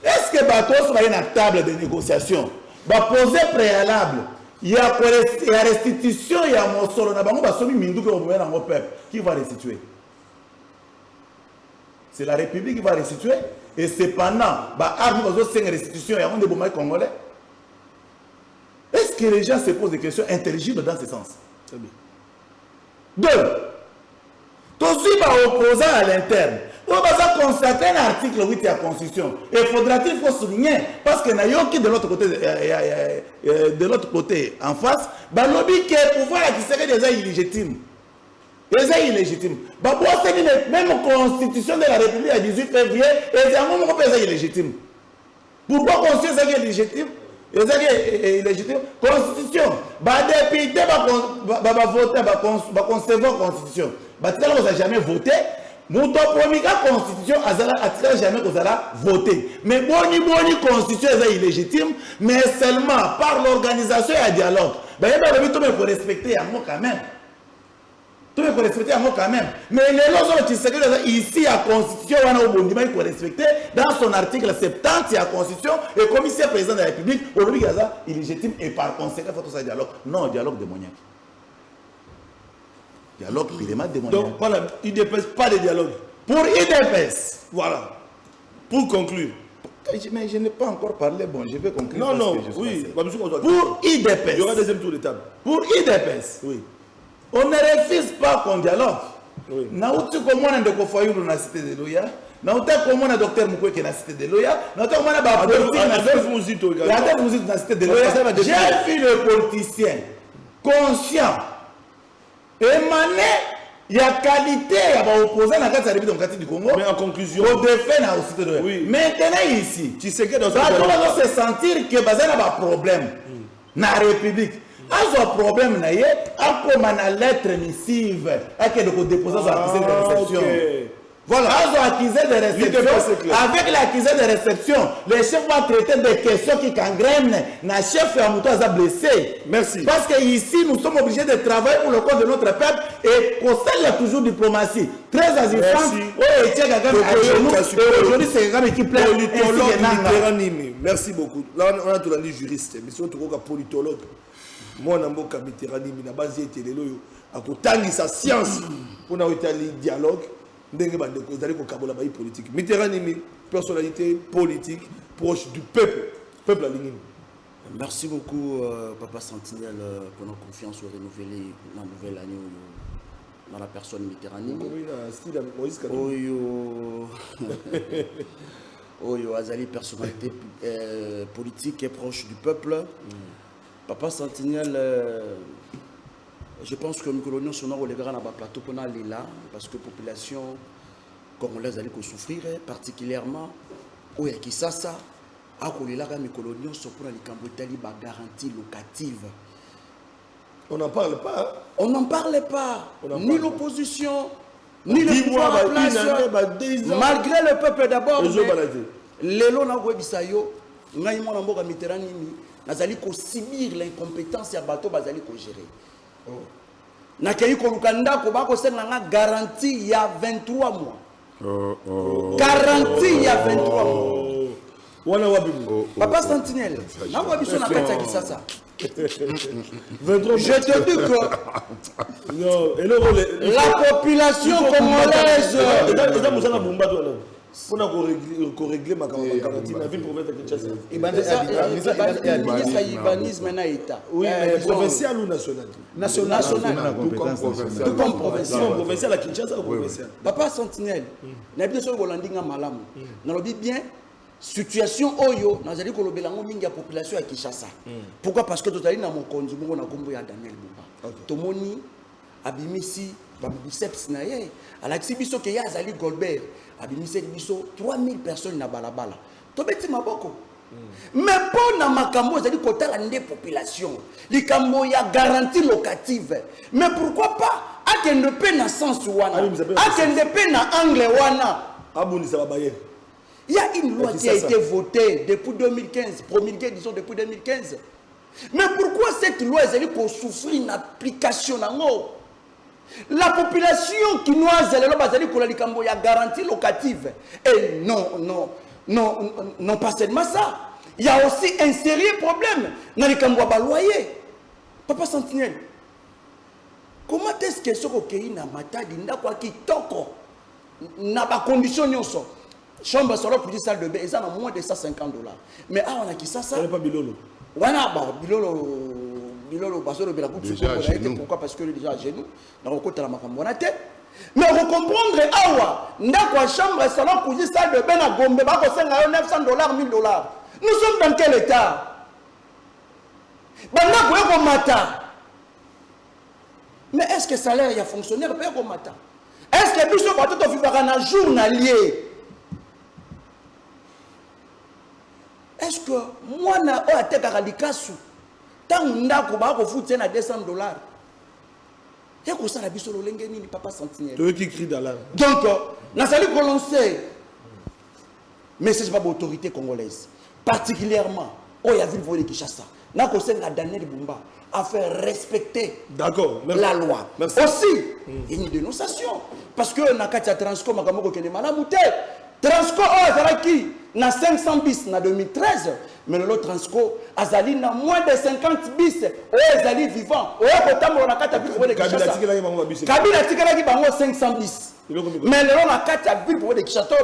Est-ce que bateau soit une table de négociation? Va poser préalable. Il y a restitution, il y a mon solo, qui va restituer? C'est la République qui va restituer. Et cependant, il y a restitution, il y a des bombes congolais. Est-ce que les gens se posent des questions intelligibles dans ce sens? Très bien. Deux, tous les opposants à l'interne. On va constater un article 8 de la Constitution. Et faudra-t-il souligner, parce que de l'autre côté, en face, le lobby qui est pouvoir qui serait déjà illégitime. Déjà illégitime. Même la Constitution de la République à 18 février, est illégitime. Pourquoi la Constitution est illégitime? Illégitime. Constitution. Les députés vont voter, vont concevoir la Constitution. Vous n'avez jamais voté. Mon premier constitution a jamais voté. Mais la constitution est illégitime, mais seulement par l'organisation et le dialogue. Il faut respecter quand même. Tout le monde respecter quand même. Mais les lois qui sont ici à la Constitution, il faut respecter dans son article 70 de la Constitution, et comme ici, le président de la République, aujourd'hui, il est illégitime et par conséquent, il faut tout ça dialogue. Non, dialogue démoniaque. Dialogue purement démoniaque. Donc, IDPS, pas de dialogue. Pour IDPS. Voilà. Pour conclure. Mais je n'ai pas encore parlé, bon, je vais conclure. Non, non, oui. Pour IDPS. Il y aura un deuxième tour de table. Pour IDPS. Oui. On ne refuse pas qu'on dialogue. Oui. Naouti comment on a de Kofoyou dans la cité de Loya. Naouti comment on a docteur Mukwege dans la cité de Loya. Naouti comment on a politique dans la cité de Loya. J'ai vu le politicien conscient émané. Il y a qualité à opposer la carte démocratique du Congo. Mais en conclusion, au défait dans la cité de Loya. Oui. Maintenant ici, tu sais que dans on va se sentir que Bazan a un problème dans la République. Il y a un problème, il y a une lettre missive qui est déposée sur l'accusé de réception. Voilà, ils ont accusé de réception. Avec l'accusé de réception, les chefs vont traiter des questions qui gangrènent. Le chef Amouto a blessé. Merci. Parce qu'ici, nous sommes obligés de travailler pour le compte de notre peuple et qu'on y a toujours diplomatie. Très assistante. Aujourd'hui, c'est quelqu'un qui plaît. Politologue. Merci beaucoup. Là, on a tout dit juriste, mais si on trouve un politologue, moi, je suis Mitterrand, je suis sa science pour avoir un dialogue. Politique. Mitterrand, personnalité politique proche du peuple. Peuple à l'Union. Merci beaucoup, Papa Sentinelle, pour notre confiance renouvelée dans la nouvelle année dans la personne Mitterrand. Oyo Azali, personnalité politique et proche du peuple. Papa Sentinelle, je pense que nous sommes les grands plateau pour aller là, parce que la population congolaise allait souffrir, particulièrement au Yakisasa, à Kolela, mais coloniaux sont pour les Cambodgiens, garantie locative. On n'en parle pas. On n'en parlait pas. Ni l'opposition, ni le pouvoir en place. Malgré le peuple d'abord. Les lois n'a pas bisayo, n'a pas de Mitterrand. Nazali ko subir l'incompétence ya bateau bazali ko gérer. Na kayi ko lukanda ko ba ko senga garantie il y a 23 mois. Garantie il y a 23 mois. Wana wabi. Papa Sentinelle, na wabi so na kati ya Kisasa. 23 je te dis que non, la population congolaise on a réglé ma garantie la ville provinciale de Kinshasa. Oui, mais provincial ou national? National. Tout comme provincial. Provincial à Kinshasa ou provincial? Papa Sentinelle, na bien sûr Rolandinga malamu. Na lobi bien situation oyo nazali ko lobelango mingi ya population ya Kinshasa. Pourquoi? Parce que totali na mokonzi mongo na kombo ya Daniel Bumba. Tomoni abimisi biceps na ye alaxi biso ke ya azali Goldberg abimisi biso 3000 personnes na balabala to beti maboko mais pour na makambo azali kotala nde population likambo ya garantie locative mais pourquoi pas akende pe na sens wana akende pe na angle wana abonisa ba baye. Il y a une loi qui a été votée depuis 2015 promulguée disons depuis 2015 mais pourquoi cette loi est allée pour souffrir une application nango? La population quinoise, elle a garantie locative. Et non, pas seulement ça. Il y a aussi un sérieux problème dans les loyer. Papa Sentinelle, comment est-ce que ce pays n'a pas de conditions? Chambre solo pour 10 salles de bain, ils ont moins de $150. Mais on a qui ça? Ça n'est pas Bilolo. Bilolo, pourquoi? Parce que déjà à genoux, dans le côté de la tête. Mais vous comprendrez, la chambre salon pour 10 salles de bain à Gombe, $900, $1,000. Nous sommes dans quel état? Mais est-ce que le salaire y a fonctionnaire? Est-ce que Bishop a tout fait un journalier? Est-ce que moi, je suis radikasu tant que je à $200? Il y a que ça, la biso l'olengeni, Papa Sentinelle. Tu veux qui crie dans l'air. Donc, nous allons relancer message par l'autorité congolaise, particulièrement au Yaville de Kinshasa. Nous avons la Daniel Bumba à faire respecter la loi. Merci. Aussi, il y a une dénonciation. Parce que nous avons Transco, Transco, na 500 bis na 2013, mais le Transco azali na moins de 50 bis, azali vivant. Kabila tikalaki bango 500 bis. Mais le na kati ya ville pour de Kinshasa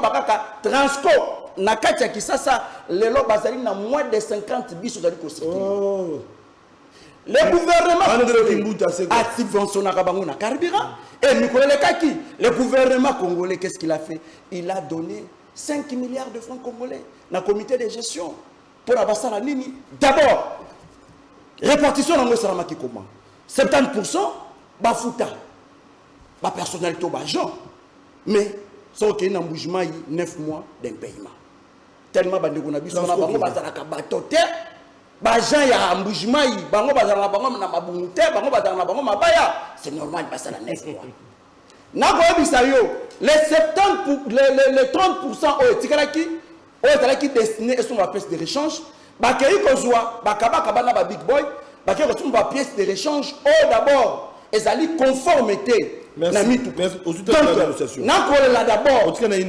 Transco na kati ya Kisasa lelo bazali na moins de 50 bis ozali ko circuler. Le gouvernement a subventionné na carburant et le gouvernement congolais, qu'est-ce qu'il a fait? Il a donné 5 milliards de francs congolais dans le comité de gestion pour abassar la ligne. D'abord, répartition dans le Saramaki comment 70% bafuta, ba personnalité au bajan, mais sans qu'il y ait un bougement 9 mois d'un paiement. Tellement bandeko na biso na bango bazala ka batote, bajan ya bougement bango bazala bango na mabunute, bango bazala bango mabaya, c'est normal basala 9 mois. Les 30% qui destinés sont la pièce de rechange, big boy, la pièce de rechange, d'abord, ils allaient conformité. Merci. D'abord,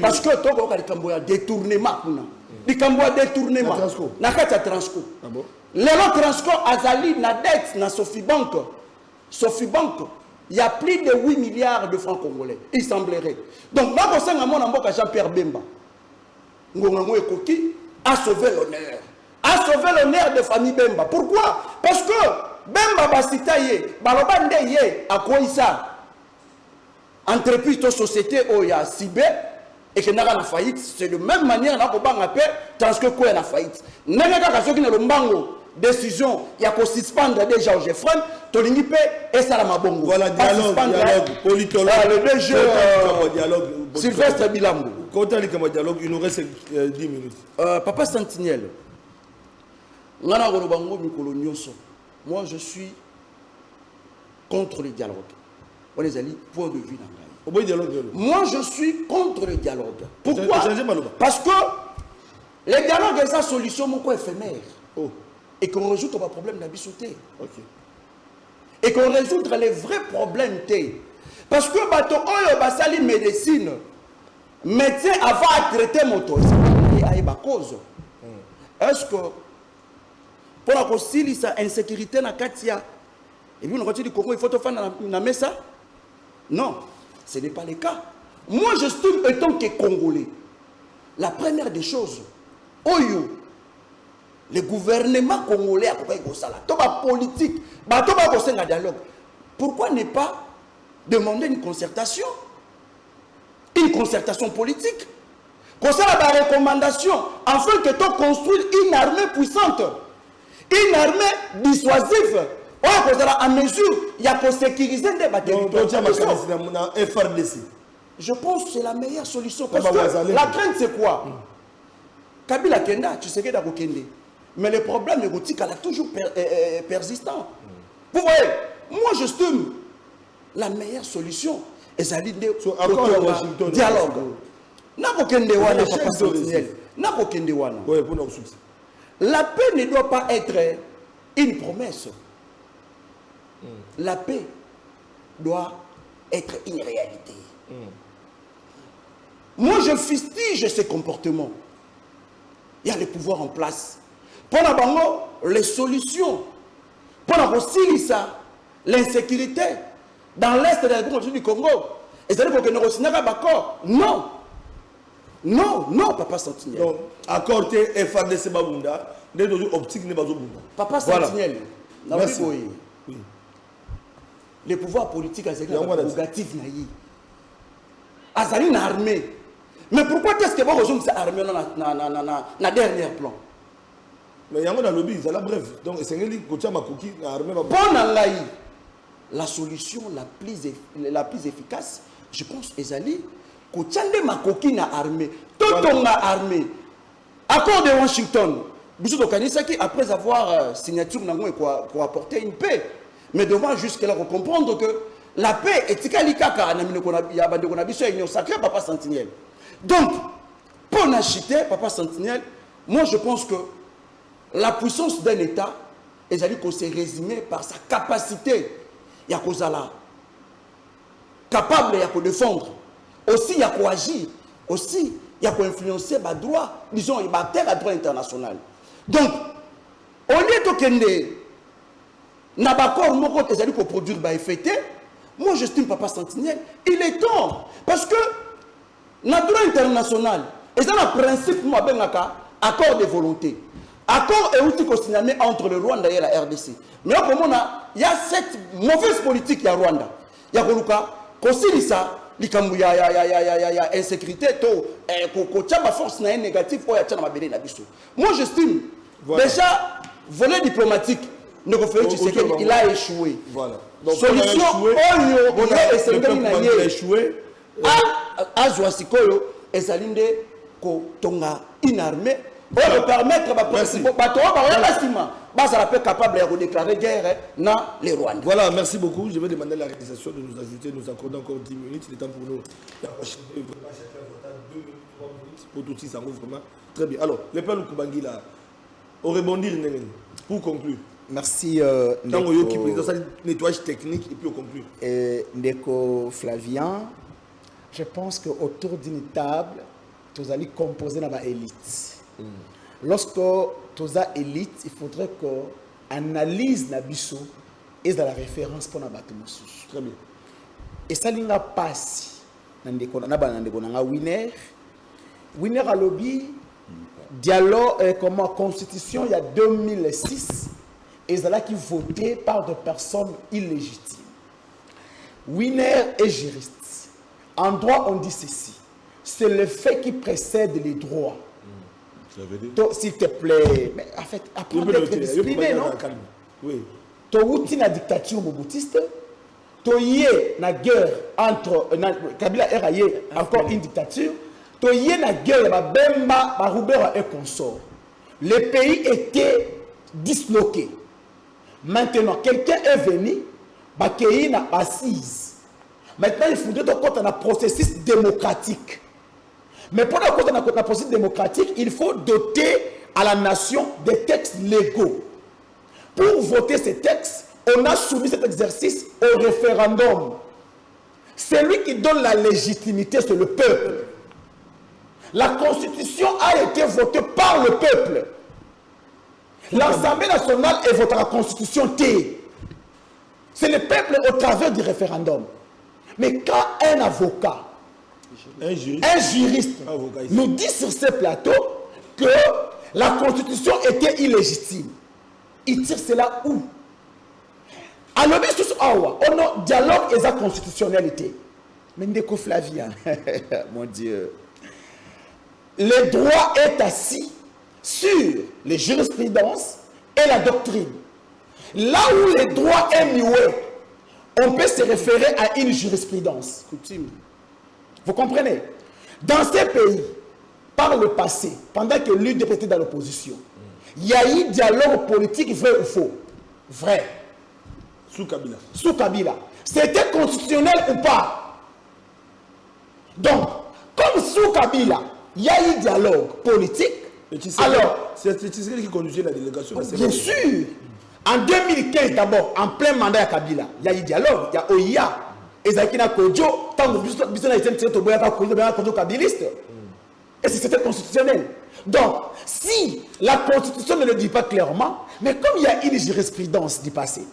parce que tu as détournement. Détournement. Transco. Les autres Transco, Azali, na dette, na Sofibank. Il y a plus de 8 milliards de francs congolais, il semblerait. Donc, Jean-Pierre Bemba a sauvé l'honneur. A sauvé l'honneur de famille Bemba. Pourquoi? Parce que Bemba Basitaye, Balobande Ye, à quoi ça? Entreprise de société où il y a Sibé et que n'a pas faillite, c'est de même manière qu'on a appelé Transco quoi la faillite. N'a pas de décision, il y a qu'on suspendre déjà au Geoffroy, Tolinipe et Salamabongo. Voilà, dialogue, politologue. Le DG Sylvestre Bilambo. Quand on a dialogue, il nous reste 10 minutes. Papa Sentinelle, moi je suis contre le dialogue. On les a dit, point de vue dans moi je suis contre le dialogue. Pourquoi? Parce que le dialogue est sa solution éphémère. Et qu'on résout le problème d'habitude. Et qu'on résout les vrais problèmes. Parce que les médecine, médecin avant de traiter moto, il y a une cause. Est-ce que pour la concilier sa insécurité na Katia, et puis on continue de Congo, il faut faire na mesa? Non, ce n'est pas le cas. Moi je suis en tant que Congolais. La première des choses, le gouvernement congolais a compris ça là. Tout va politique, tout va dialogue. Pourquoi ne pas demander une concertation politique? Comme ça, la recommandation, afin que tu construises une armée puissante, une armée dissuasive. À mesure, il y a pour sécuriser des batailles. Je pense que c'est la meilleure solution. Parce que la crainte, c'est quoi? Kabila Kenda, tu sais qu'il y a Kende. Mais le problème érotique est toujours persistant. Vous voyez, moi je estime la meilleure solution. Et ça dit dialogue. La paix ne doit pas être une promesse. La paix doit être une réalité. Moi, je fustige ces comportements. Il y a le pouvoir en place. Pendant les solutions, pendant aussi ça, l'insécurité dans l'est de la République du Congo. Et c'est-à-dire que nous avons d'accord. Non. Non, non, Papa Sentinelle. Donc, accordé FADC Babunda, des optiques ne pas au Papa Sentinelle. Merci. Oui. Les pouvoirs politiques ont été négatifs. Ils ont armée. Mais pourquoi est-ce que vous avez armé dans le dernier plan? Mais il y a un lobby, c'est la brève. Donc, c'est un lobby qui a armé. Bon, la solution la plus efficace, je pense, est d'aller que ma coquine a armé. Tout on a armé. Accord de Washington. Après avoir signature, pour apporter une paix. Mais devant jusque-là, comprendre que la paix est sacré, Papa Sentinelle. Donc, pour n'acheter, Papa Sentinelle, moi je pense que la puissance d'un État est se résumer par sa capacité. Il y a cause là. Capable de défendre. Aussi, il y a quoi agir. Aussi, il y a quoi influencer les droits, disons, les droit international. Donc, au lieu de Kende, n'a pas encore pour produire des fêtés, moi j'estime Papa Sentinelle, il est temps. Parce que, dans le droit international, et ça, le principe, moi, accord de volonté. Accord est aussi signé entre le Rwanda et la RDC. Mais au moment il y a cette mauvaise politique à Rwanda. Il y a aussi ça, il y a insécurité, il y a force négative, moi j'estime, déjà, volet diplomatique, il a échoué. Voilà. Solution, il a échoué. À Zouasikoyo, et Salinde, Tonga, une armée, pour permettre à capable de déclarer guerre dans les Rwandais. Voilà, merci beaucoup. Je vais demander à la réalisation de nous ajouter, nous accorder encore 10 minutes. Il est temps pour nous. 2 minutes, 3 minutes pour tout ça. Vraiment très bien. Alors, les pères Kubangi là, au rebondir, pour conclure. Merci. Nettoyage technique et puis au conclure. Ndeko Flavien, je pense qu'autour d'une table, tu allez composer dans l'élite. Lorsque tu as élite, il faudrait qu'on analyse Nabiso et dans la référence pour la très bien. Et ça n'a pas si. Winner à lobby, dialogue, comment constitution, il y a 2006, et c'est là qui votait par des personnes illégitimes. Winner est juriste. En droit, on dit ceci. C'est le fait qui précède les droits. S'il te plaît, mais en fait, apprends d'être discipliné, non? Oui. Tu as une dictature moboutiste, tu as une guerre entre Kabila et encore une dictature, tu as une guerre avec Bemba, Baroubera et consort. Le pays était disloqué. Maintenant, quelqu'un est venu, il y a assise. Maintenant, il faudrait qu'on ait un processus démocratique. Mais pour la processus démocratique, il faut doter à la nation des textes légaux. Pour voter ces textes, on a soumis cet exercice au référendum. Celui qui donne la légitimité, c'est le peuple. La Constitution a été votée par le peuple. L'Assemblée nationale est votée la Constitution T. C'est le peuple au travers du référendum. Mais quand un avocat, un juriste nous dit sur ce plateau que la Constitution était illégitime, il tire cela où? Alors, on a dialogue et la constitutionnalité. Mais Ndeko Flavien, mon Dieu, le droit est assis sur les jurisprudences et la doctrine. Là où le droit est muet, on peut se référer à une jurisprudence. Vous comprenez? Dans ces pays, par le passé, pendant que l'UDP était dans l'opposition, il y a eu dialogue politique vrai ou faux? Vrai. Sous Kabila. Sous Kabila. C'était constitutionnel ou pas? Donc, comme sous Kabila, il y a eu dialogue politique. Alors, c'est qui conduisait la délégation. Bien sûr. En 2015 d'abord, en plein mandat à Kabila, il y a eu dialogue, il y a OIA. ezalaki na Kodjo, tant que biso na été to boya ka Kodjo kabiliste. Et c'était constitutionnel. Donc, si la Constitution ne le dit pas clairement, mais comme il y a une jurisprudence du passé,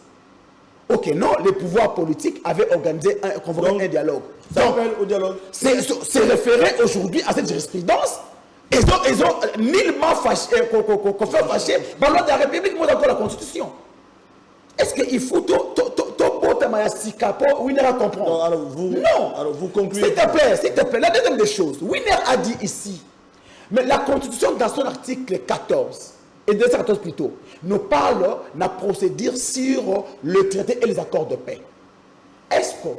ok, non, les pouvoirs politiques avaient organisé un dialogue. Ça s'appelle au dialogue. C'est référé aujourd'hui à cette jurisprudence. Ils ont nullement fâché par l'ordre de la République, moi encore la Constitution. Est-ce qu'il faut tout Winner a comprendre? Non, alors vous concluez. S'il te plaît, la deuxième des choses, Winner a dit ici, mais la Constitution dans son article 14, et 214 plutôt, nous parle de la procédure sur le traité et les accords de paix. Est-ce que,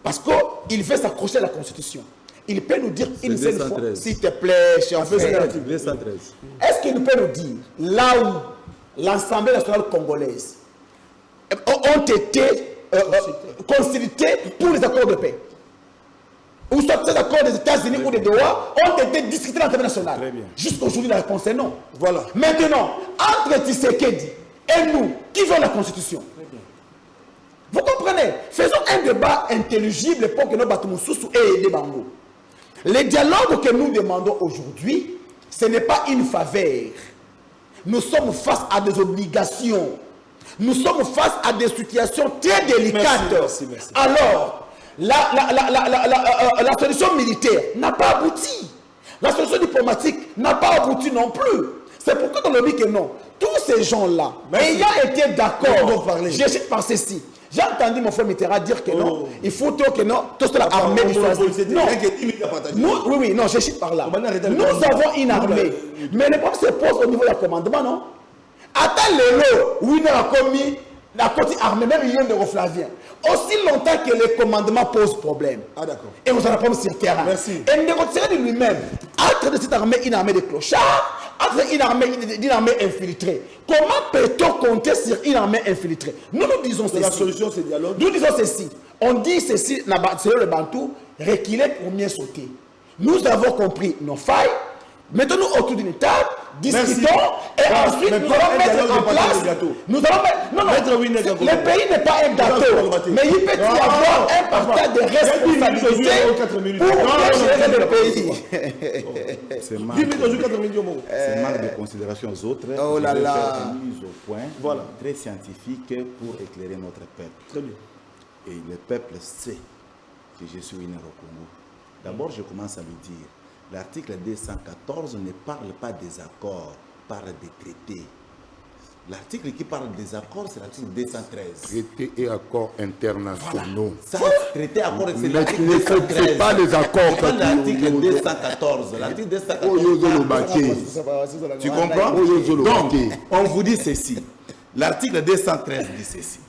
parce qu'il veut s'accrocher à la Constitution, il peut nous dire une seule fois, s'il te plaît, cher frère, est-ce qu'il peut nous dire, là où l'Assemblée nationale congolaise ont été consultés pour les accords de paix, ou soit ces accords des États-Unis ou des Doha ont été discutés dans l'Assemblée nationale. Jusqu'à aujourd'hui, la réponse est non. Voilà. Maintenant, entre Tshisekedi et nous, qui veut la Constitution? Vous comprenez? Faisons un débat intelligible pour que nos Batumoussous et les Bango. Les dialogues que nous demandons aujourd'hui, ce n'est pas une faveur. Nous sommes face à des obligations. Nous sommes face à des situations très délicates. Merci. Alors, la solution militaire n'a pas abouti. La solution diplomatique n'a pas abouti non plus. C'est pourquoi on dit que non. Tous ces gens-là, ayant été d'accord, je cite par ceci. J'ai entendu mon frère Mitterrand dire que non, il faut que non, tout cela armée du oui, non, je cite par là. Nous avons une armée, mais le problème se pose au niveau du commandement, non? Attends le lot, où il a commis la côté armée, même million de Flavien. Aussi longtemps que le commandement pose problème. Ah d'accord. Et on s'en apprend sur terrain. Merci. Et il négociera de lui-même. Entre de cette armée, une armée de clochards, entre une armée infiltrée. Comment peut-on compter sur une armée infiltrée? Nous disons ceci. La solution, c'est dialogue. Nous disons ceci. On dit ceci, selon le Bantou, reculer pour mieux sauter. Nous avons compris nos failles. Mettons-nous autour d'une table, discutons, et ensuite nous allons mettre en place. Nous allons mettre. Non, le pays n'est pas un gâteau, mais il peut y avoir un partage de responsabilité pour gérer le pays. C'est marque de considération aux autres. Oh là là. Faire une mise au point très scientifique pour éclairer notre peuple. Très bien. Et le peuple sait que je suis Winner au Congo. D'abord, je commence à lui dire. L'article 214 ne parle pas des accords, parle des traités. L'article qui parle des accords, c'est l'article 213. Traités et accords internationaux. Ça, traité, accord, c'est Mais l'article ne 213. faites pas les accords. C'est pas l'article 214. L'article 214. Tu comprends? Donc, on vous dit ceci. L'article 213 dit ceci.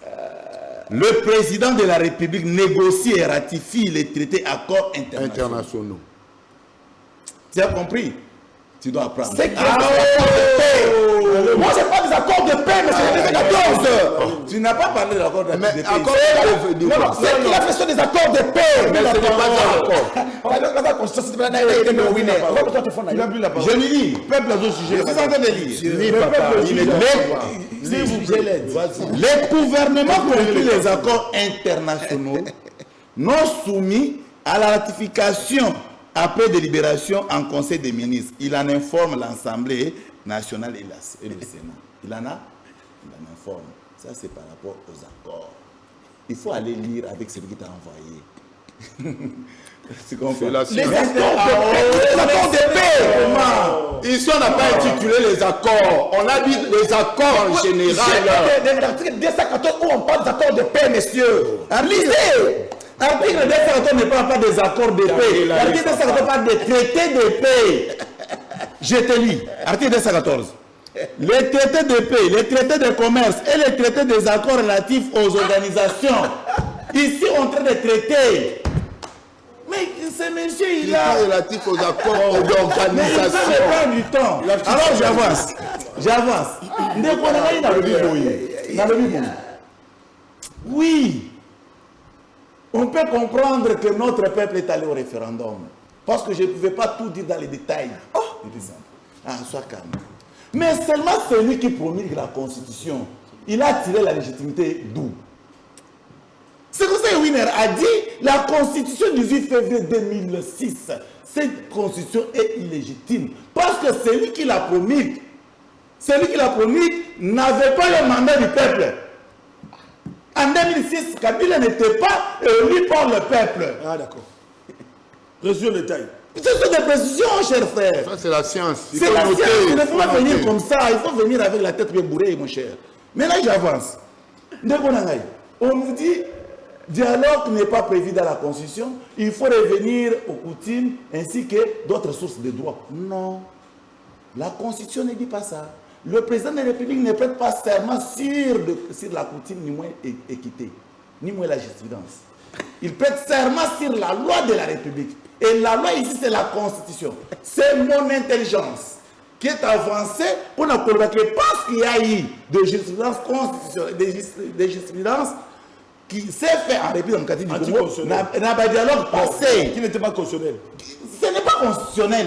Le président de la République négocie et ratifie les traités accords internationaux. Tu as compris? Tu dois apprendre. Moi, je parle des accords de paix, mais c'est les 14. Tu n'as pas parlé de l'accord de paix. Non, c'est qu'il a fait sur des accords de paix. Mais ce n'est pas un accord. Je lui dis, peuple à d'autres sujets. Je suis en train de lire. Les gouvernements concluent les accords internationaux non soumis à la ratification après délibération en Conseil des ministres. Il en informe l'Assemblée nationale et le Sénat. Il en informe. Ça, c'est par rapport aux accords. Il faut aller lire avec celui qui t'a envoyé. Tu comprends? Les accords de paix. Ici, on n'a pas intitulé les accords. On a dit les accords en général. L'article 214 où on parle d'accords de paix, messieurs. Lisez. L'article 214 ne parle pas des accords de paix. L'article 214 parle des traités de paix. Je te lis. Article 214. Les traités de paix, les traités de commerce et les traités des accords relatifs aux organisations. Ici, on traite des traités. Mais ce monsieur, il a... relatif aux accords d'organisation. Ça prend du temps. Alors, j'avance. Oui. On peut comprendre que notre peuple est allé au référendum. Parce que je ne pouvais pas tout dire dans les détails. Sois calme. Mais seulement celui qui promulgue la Constitution, il a tiré la légitimité d'où? C'est comme ça que Wiener a dit la constitution du 8 février 2006. Cette constitution est illégitime. Parce que celui qui l'a promulgué, n'avait pas le mandat du peuple. En 2006, Kabila n'était pas élu par le peuple. Ah d'accord. Précision détail. Ce sont des précisions, chers frères. Ça, c'est la science. C'est la science. Il ne faut pas venir comme ça. Il faut venir avec la tête bien bourrée, mon cher. Maintenant, j'avance. On nous dit, dialogue n'est pas prévu dans la Constitution. Il faut revenir aux coutumes ainsi que d'autres sources de droit. Non. La Constitution ne dit pas ça. Le président de la République ne prête pas serment sur la coutume, ni moins équité, ni moins la jurisprudence. Il prête serment sur la loi de la République. Et la loi ici, c'est la Constitution. C'est mon intelligence qui est avancée pour nous convaincre parce qu'il y a eu des jurisprudences constitutionnelles, des jurisprudences qui s'est fait en République démocratique du Congo, n'a pas dialogue passé. Qui n'était pas constitutionnel. Ce n'est pas constitutionnel.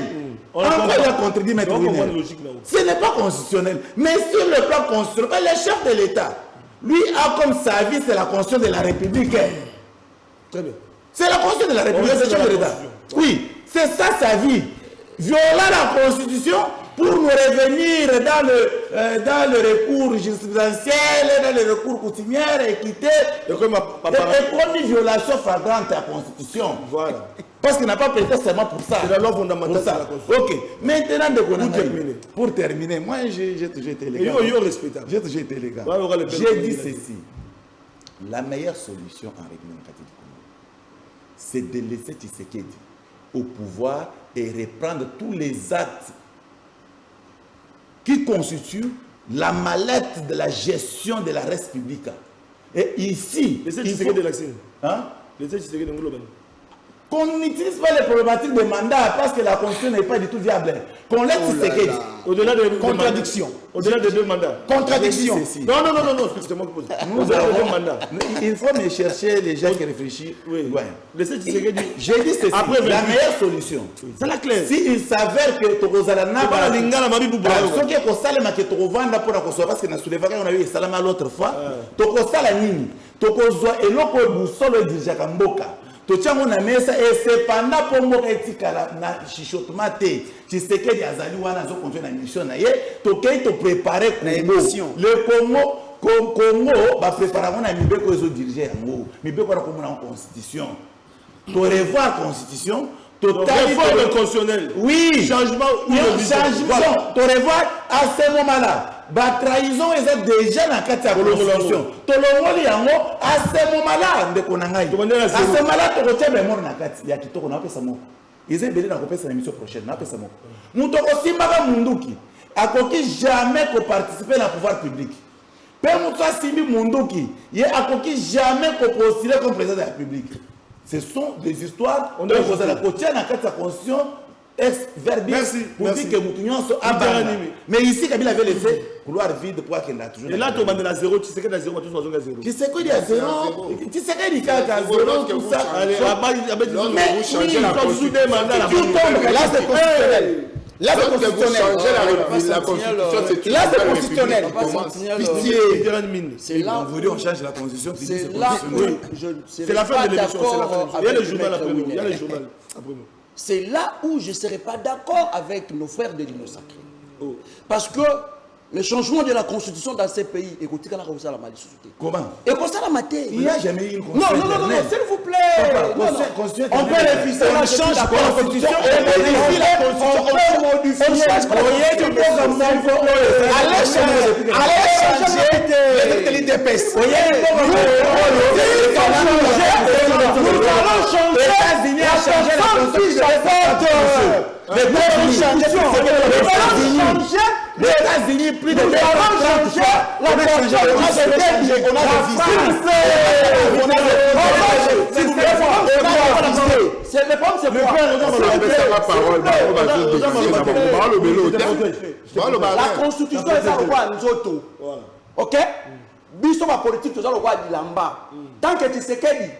Encore il a contredit Maître Wiener. Ce n'est pas constitutionnel. Mais sur le plan constitutionnel, le chef de l'État, lui a comme sa vie, c'est la Constitution de la République. Très bien. C'est la Constitution de la République, c'est le chef de l'État. Oui, c'est ça sa vie. Violer la Constitution pour nous revenir dans le recours jurisprudentiel, dans le recours coutumier, équité, et pour une violation flagrante de la Constitution. Voilà. Parce qu'il n'a pas prêté serment pour ça. C'est la loi fondamentale de la Constitution. Ok. Maintenant, pour terminer, moi j'ai toujours été élégant. J'ai toujours été élégant. J'ai dit ceci. La meilleure solution en République démocratique du Congo, c'est de laisser Tshisekedi au pouvoir et reprendre tous les actes qui constituent la mallette de la gestion de la res publica. Et ici, qu'on n'utilise pas les problématiques de mandat parce que la Constitution n'est pas du tout viable. Qu'on laisse Tshisekedi. Au-delà de contradiction. Au-delà de 2 mandats. Contradiction. Non, c'est moi qui pose. Nous avons 2 mandats. Il faut me chercher les gens qui réfléchissent. Oui. Ouais. Laissez Tshisekedi. J'ai dit ceci. Après, la meilleure solution. C'est la clé. S'il s'avère que Tokozala n'a pas lingala mabi bubu. Ce qui est pour ça, le Tokovanda pour la Kosovo, parce que dans on a eu Salama l'autre fois. Tokosala nini. Tokozwa et l'autre boussole de Jakamboka. Totiango na mesa et c'est pendant pour moi etikala na chichotement te Tshisekedi azali wana zo continuer na mission na ye tokei to préparer Congo le Congo va préparer na mibeko zo diriger yango mibeko na komona en constitution to revoir constitution réforme constitutionnelle. Oui, changement to revoir à ce moment-là. La trahison est déjà dans la constitution. Tolongoli yango à ce moment-là ndeko nangai. À ce moment-là to retient mémoire na kati ya kitoko na pesa moko. Ils ont belé na kopesa na émission prochaine na pesa moko. Muto ko simbaka munduki akoki jamais ko participer na pouvoir public. Pe muto simbi munduki ye akoki jamais ko postuler comme président de la République. Ce sont des histoires on doit poser la côtière dans la constitution ex-verbi pour dire que Moutounion soit abandonné. Mais ici, Kabila avait laissé couloir vide pour qu'il a toujours. Et là, tu as à 0, tu sais qu'il y a 0, tu sais qu'il y a 0. Tu sais qu'il y a 0, tu sais qu'il y a 0, tout ça. Mais vous changez la constitution. Là, c'est constitutionnel. Là, c'est constitutionnel. Là, c'est constitutionnel. Pitié. C'est là où on change la constitution. C'est là c'est la fin de l'émission. Il y a le journal après nous. Il y a le journal après nous. C'est là où je ne serai pas d'accord avec nos frères de l'Union sacrée. Parce que le changement de la constitution dans ces pays, écoutez, la société. Comment? Et comme ça, la matière. Il n'y a jamais eu une constitution. Non, s'il vous plaît. On peut réviser. On change la constitution. On modifie la constitution. On modifier. Allez changer. Nous allons changer. Les États-Unis ont changé la constitution. Les États-Unis, plus de 30 fois, la constitution, c'est le problème, c'est la constitution est ça le roi Nzoto. Ok? Biso ma politique, c'est ça le roi Dilamba. Tant que tu sais qu'elle dit,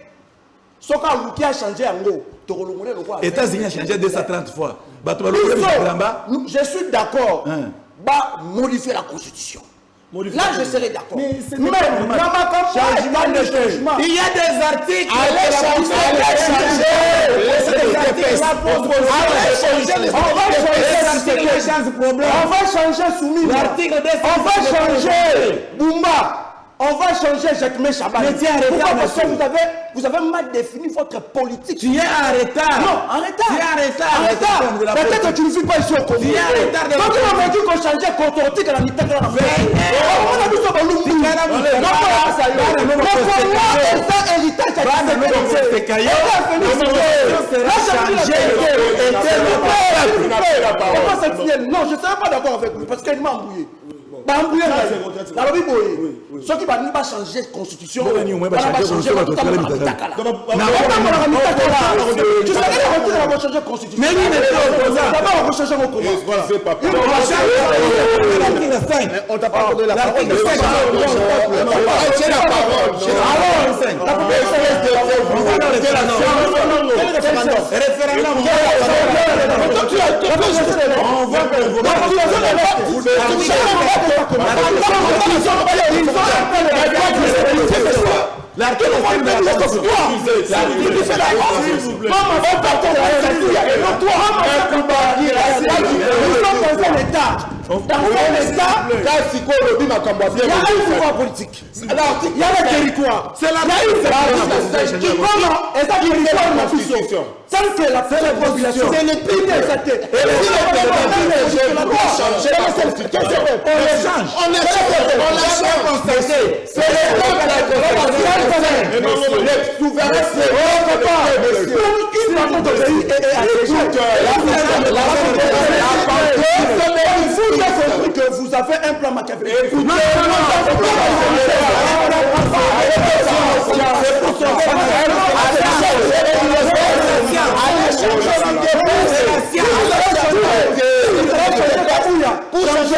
ce qui a changé en gros, les États-Unis ont changé 230 fois. Je suis d'accord. Modifier la constitution. Là, je serais d'accord. Mais changement de changement. Il y a des articles. Allez changer. On va changer Soumima. On va changer Boumba. On va changer Jacques Chaban. Pourquoi? Parce que vous avez mal défini votre politique. Tu es en retard. Non, en retard. Tu es en retard. Peut-être que tu ne vis pas ici au Congo. Tu es en retard. Donc on a dit qu'on changeait contre la mitad de la France. On a vu ça dans le monde. Non, je ne serais pas d'accord avec lui parce qu'il m'a embrouillé. Ceux qui vont pas changer la constitution, on va changer la constitution. Mais lui, d'abord, on va changer mon commun. On t'a pas donné la parole. L'article dans un État, il y a un pouvoir politique. Alors, il y a le territoire. C'est la constitution. Tant que la population, c'est le pays de sa tête. Et le que vous avez un plan machiavélique. Pour changer